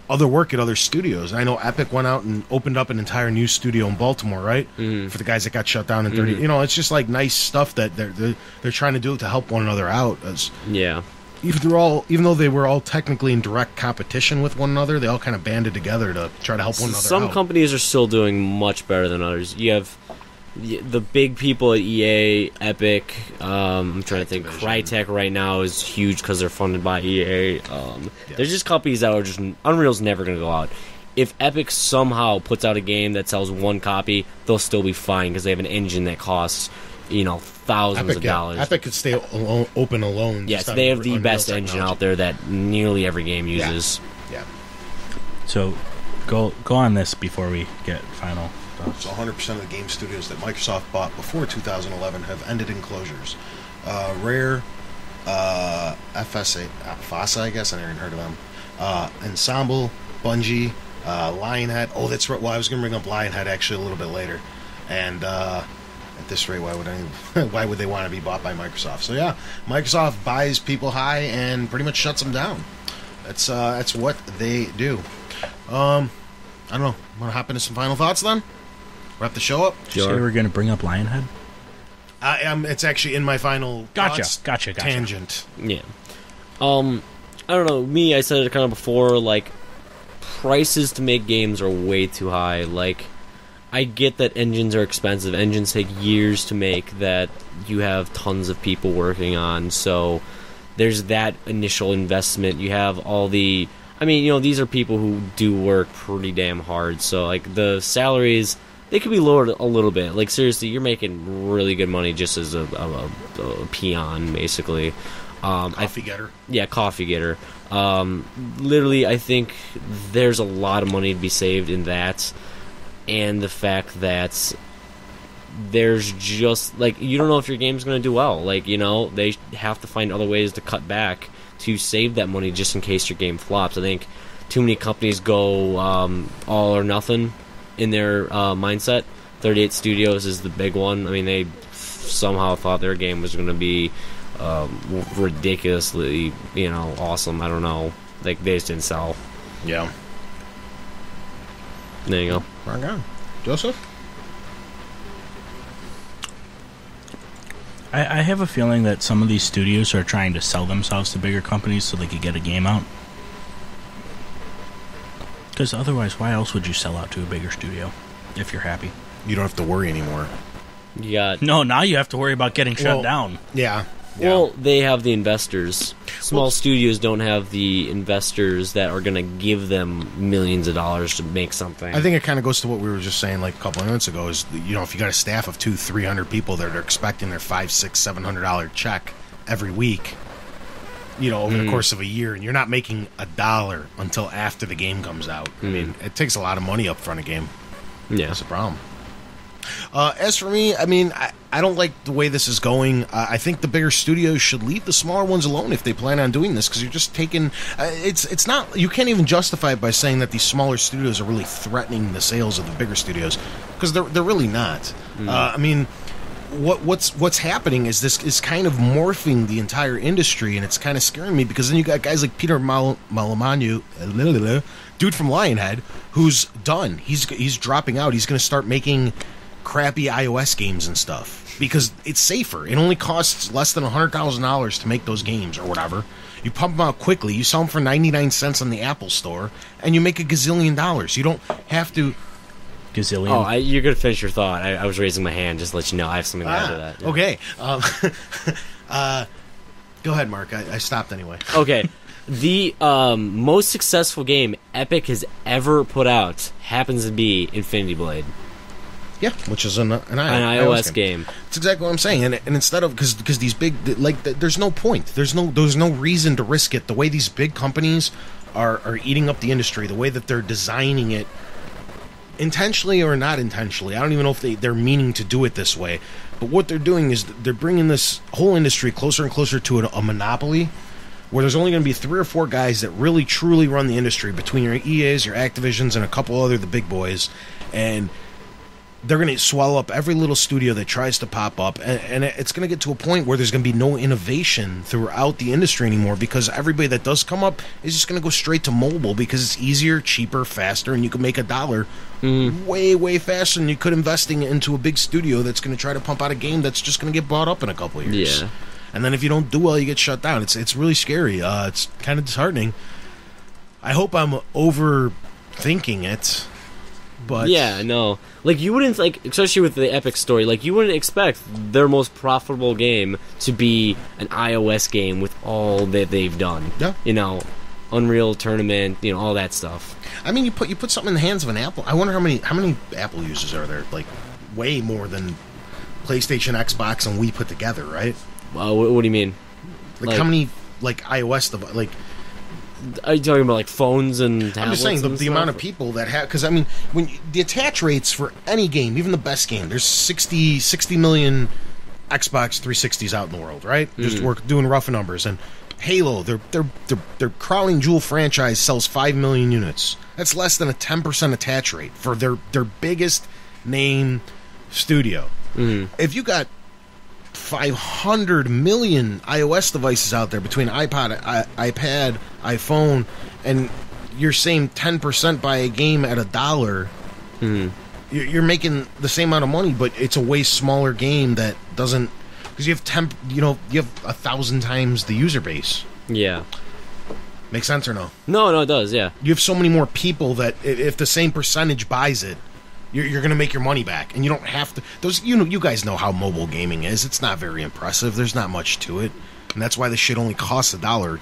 other work at other studios. And I know Epic went out and opened up an entire new studio in Baltimore, right, for the guys that got shut down in 30. It's just like nice stuff that they're trying to do to help one another out. Even though they were all technically in direct competition with one another, they all kind of banded together to try to help one another out. Some companies are still doing much better than others. You have the big people at EA, Epic, I'm trying to think, Crytek right now is huge because they're funded by EA. There's just companies that are just... Unreal's never going to go out. If Epic somehow puts out a game that sells one copy, they'll still be fine because they have an engine that costs... thousands of dollars. Epic could stay open alone. Yes, they have the best engine out there that nearly every game uses. Yeah. So, go on this before we get final thoughts. So 100% of the game studios that Microsoft bought before 2011 have ended in closures. Rare, FASA, I guess, I never even heard of them. Ensemble, Bungie, Lionhead. Oh, that's right. Well, I was going to bring up Lionhead actually a little bit later. And... at this rate, why would they want to be bought by Microsoft? So yeah, Microsoft buys people high and pretty much shuts them down. That's what they do. I don't know. Want to hop into some final thoughts then? Wrap the show up. Did you say we were going to bring up Lionhead? It's actually in my final Gotcha. tangent. Yeah. I don't know. Me, I said it kind of before. Like, prices to make games are way too high. Like, I get that engines are expensive. Engines take years to make that you have tons of people working on. So there's that initial investment. You have all the... I mean, these are people who do work pretty damn hard. So, like, the salaries, they could be lowered a little bit. Like, seriously, you're making really good money just as a peon, basically. Coffee getter. Yeah, coffee getter. Literally, I think there's a lot of money to be saved in that. And the fact that there's just, like, you don't know if your game's going to do well. Like, they have to find other ways to cut back to save that money just in case your game flops. I think too many companies go all or nothing in their mindset. 38 Studios is the big one. I mean, they somehow thought their game was going to be ridiculously, awesome. I don't know. Like, they just didn't sell. Yeah. There you go. Right on. Joseph? I have a feeling that some of these studios are trying to sell themselves to bigger companies so they could get a game out. Because otherwise, why else would you sell out to a bigger studio if you're happy? You don't have to worry anymore. You got... No, now you have to worry about getting shut Well, down. Yeah. Well, they have the investors. Small studios don't have the investors that are going to give them millions of dollars to make something. I think it kind of goes to what we were just saying like a couple of minutes ago is, if you got a staff of 200-300 people that are expecting their $500, $600, $700 check every week, over the course of a year, and you're not making $1 until after the game comes out. I mean, it takes a lot of money up front of game. Yeah. That's a problem. As for me, I mean, I don't like the way this is going. I think the bigger studios should leave the smaller ones alone if they plan on doing this, because you're just taking... it's not... You can't even justify it by saying that these smaller studios are really threatening the sales of the bigger studios, because they're really not. I mean... What's happening is this is kind of morphing the entire industry, and it's kind of scaring me, because then you got guys like Peter Malamagnu, dude from Lionhead, who's done. He's dropping out. He's going to start making crappy iOS games and stuff because it's safer. It only costs less than $100,000 to make those games or whatever. You pump them out quickly. You sell them for 99 cents on the Apple Store, and you make $1 gazillion. You don't have to... Gazillion. Oh, you're going to finish your thought. I was raising my hand just to let you know I have something to add to that. Yeah. Okay. Go ahead, Mark. I stopped anyway. Okay. The most successful game Epic has ever put out happens to be Infinity Blade. Yeah, which is an iOS game. That's exactly what I'm saying. And instead of because these big there's no point. There's no reason to risk it. The way these big companies are eating up the industry, the way that they're designing it, intentionally or not intentionally. I don't even know if they're meaning to do it this way. But what they're doing is they're bringing this whole industry closer and closer to a monopoly, where there's only going to be 3 or 4 guys that really truly run the industry between your EAs, your Activisions, and a couple other the big boys, and they're going to swallow up every little studio that tries to pop up, and it's going to get to a point where there's going to be no innovation throughout the industry anymore, because everybody that does come up is just going to go straight to mobile because it's easier, cheaper, faster, and you can make $1 way, way faster than you could investing into a big studio that's going to try to pump out a game that's just going to get bought up in a couple of years. Yeah. And then if you don't do well, you get shut down. It's really scary. It's kind of disheartening. I hope I'm overthinking it, but... Yeah, no. Like, you wouldn't, especially with the Epic story, you wouldn't expect their most profitable game to be an iOS game with all that they've done. Yeah. Unreal Tournament, all that stuff. I mean, you put something in the hands of an Apple. I wonder how many Apple users are there? Way more than PlayStation, Xbox, and Wii put together, right? What do you mean? How many iOS devices? Are you talking about phones and tablets? I'm just saying the amount of people that have, because I mean, when the attach rates for any game, even the best game, there's 60 million Xbox 360s out in the world, right? Just we're doing rough numbers. And Halo, their Crowning Jewel franchise sells 5 million units. That's less than a 10% attach rate for their biggest name studio. If you got 500 million iOS devices out there between iPad, iPhone, and you're saying 10% buy a game at $1, you're making the same amount of money, but it's a way smaller game that doesn't, because you have 1,000 times the user base. Yeah. Make sense or no? No, it does. Yeah. You have so many more people that if the same percentage buys it, you're going to make your money back, and you don't have to. Those you guys know how mobile gaming is. It's not very impressive. There's not much to it, and that's why this shit only costs $1 or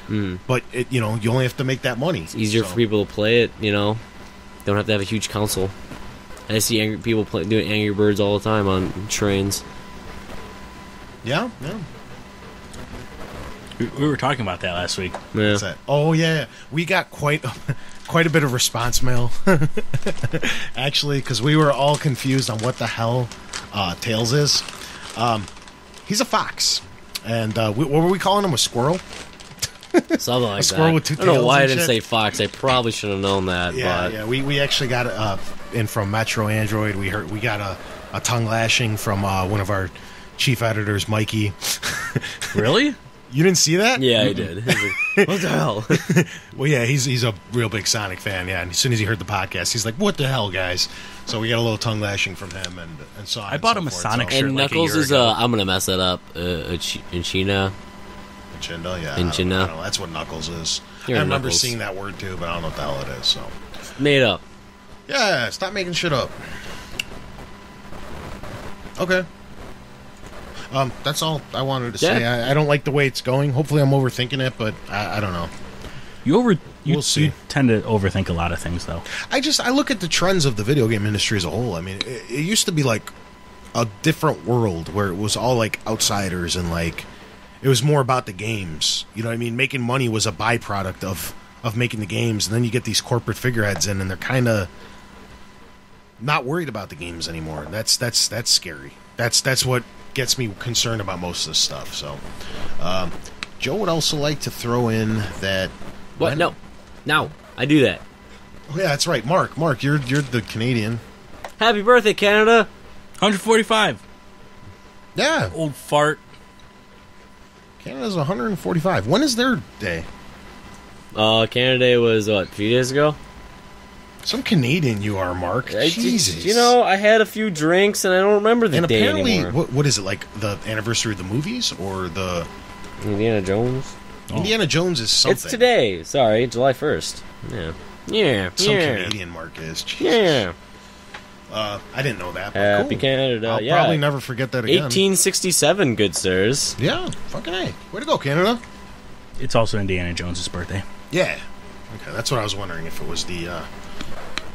$2. But you only have to make that money. It's easier for people to play it. Don't have to have a huge console. I see people doing Angry Birds all the time on trains. Yeah. We were talking about that last week. Yeah. What's that? Oh yeah, we got quite a bit of response mail, actually, because we were all confused on what the hell Tails is. He's a fox, and what were we calling him? A squirrel? Something like squirrel that. with two I don't know tails why I and didn't shit. say fox. I probably should have known that. Yeah, but yeah. We actually got in from Metro Android. We got a tongue lashing from one of our chief editors, Mikey. Really? You didn't see that? Yeah, I did. What the hell? Well, yeah, he's a real big Sonic fan. Yeah, and as soon as he heard the podcast, he's like, "What the hell, guys?" So we got a little tongue lashing from him and so on. I bought and him a so Sonic so. shirt. And like a Knuckles year is ago. I'm gonna mess that up. Inchina. Chinda, yeah. Inchina. I don't know. That's what Knuckles is. You're I remember Knuckles. seeing that word too, but I don't know what the hell it is. So Made up. yeah, stop making shit up. Okay. That's all I wanted to say. Yeah. I don't like the way it's going. Hopefully, I'm overthinking it, but I don't know. You We'll see. You tend to overthink a lot of things, though. I look at the trends of the video game industry as a whole. I mean, it used to be like a different world where it was all like outsiders and like it was more about the games. You know what I mean? Making money was a byproduct of making the games, and then you get these corporate figureheads in, and they're kind of not worried about the games anymore. That's scary. That's what gets me concerned about most of this stuff. So, Joe would also like to throw in that. What? No, I do that. Oh yeah, that's right, Mark. Mark, you're the Canadian. Happy birthday, Canada! 145. Yeah, Old fart. Canada's 145. When is their day? Canada Day was what, a few days ago? Some Canadian you are, Mark. Jesus. You know, I had a few drinks and I don't remember the and day apparently, anymore. what is it, like the anniversary of the movies or the Indiana Jones. Oh. Indiana Jones is something? It's today. Sorry, July 1st. Yeah. Some yeah. Canadian Mark is. Jesus. Yeah. I didn't know that. But Happy cool. Canada. I'll yeah. probably never forget that again. 1867, good sirs. Yeah, fucking A. Way to go, Canada. It's also Indiana Jones' birthday. Yeah. Okay, that's what I was wondering if it was the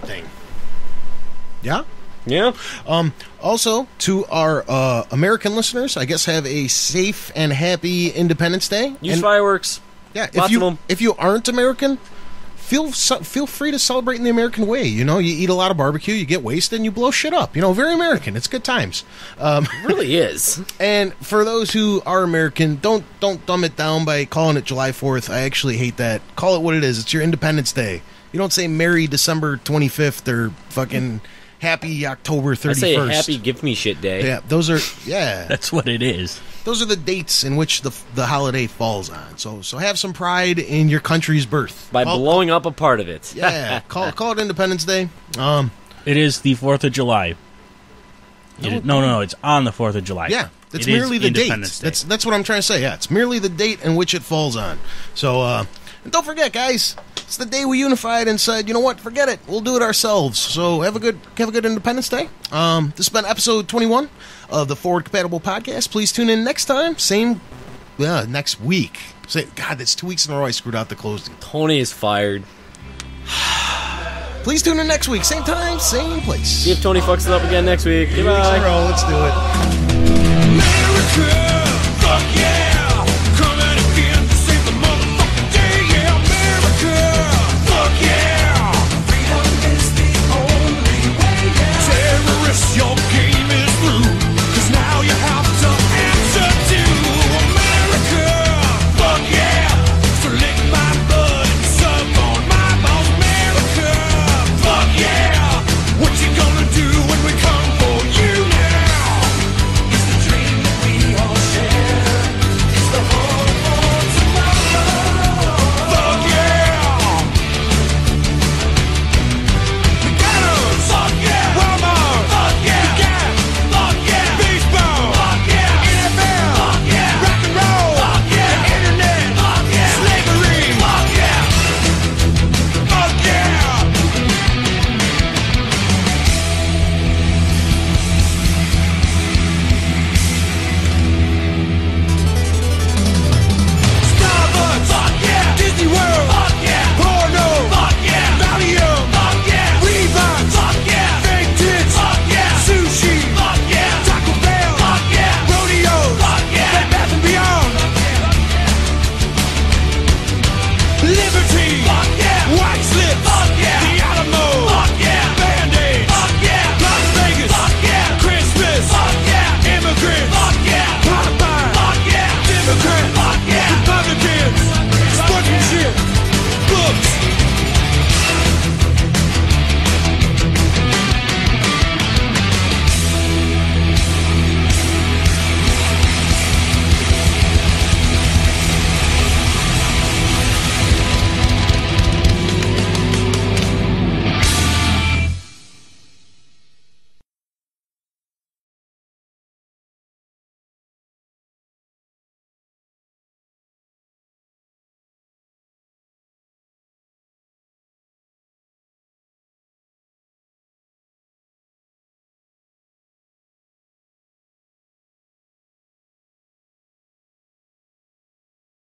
thing. Yeah? Yeah. Also, to our American listeners, I guess have a safe and happy Independence Day. Use And- fireworks. Yeah, Lots of them. if you aren't American, feel free to celebrate in the American way. You know, you eat a lot of barbecue, you get wasted, and you blow shit up. You know, very American. It's good times. It really is. And for those who are American, don't dumb it down by calling it July 4th. I actually hate that. Call it what it is. It's your Independence Day. You don't say Merry December 25th or fucking Happy October 31st. I say happy give me shit day. Yeah, those are That's what it is. those are the dates in which the holiday falls on. So have some pride in your country's birth. By blowing up a part of it. Yeah, call it Independence Day. It is the 4th of July. No, it's on the 4th of July. Yeah, it's It is merely the date. Independence Day. That's what I'm trying to say. Yeah, it's merely the date in which it falls on. So, and don't forget, guys, it's the day we unified and said, you know what, forget it, we'll do it ourselves. So have a good Independence Day. This has been episode 21 of the Forward Compatible Podcast. Please tune in next time, next week. God, that's 2 weeks in a row I screwed out the closing. Tony is fired. Please tune in next week, same time, same place. See if Tony fucks it up again next week. 2 weeks in a Goodbye. row, let's do it. America.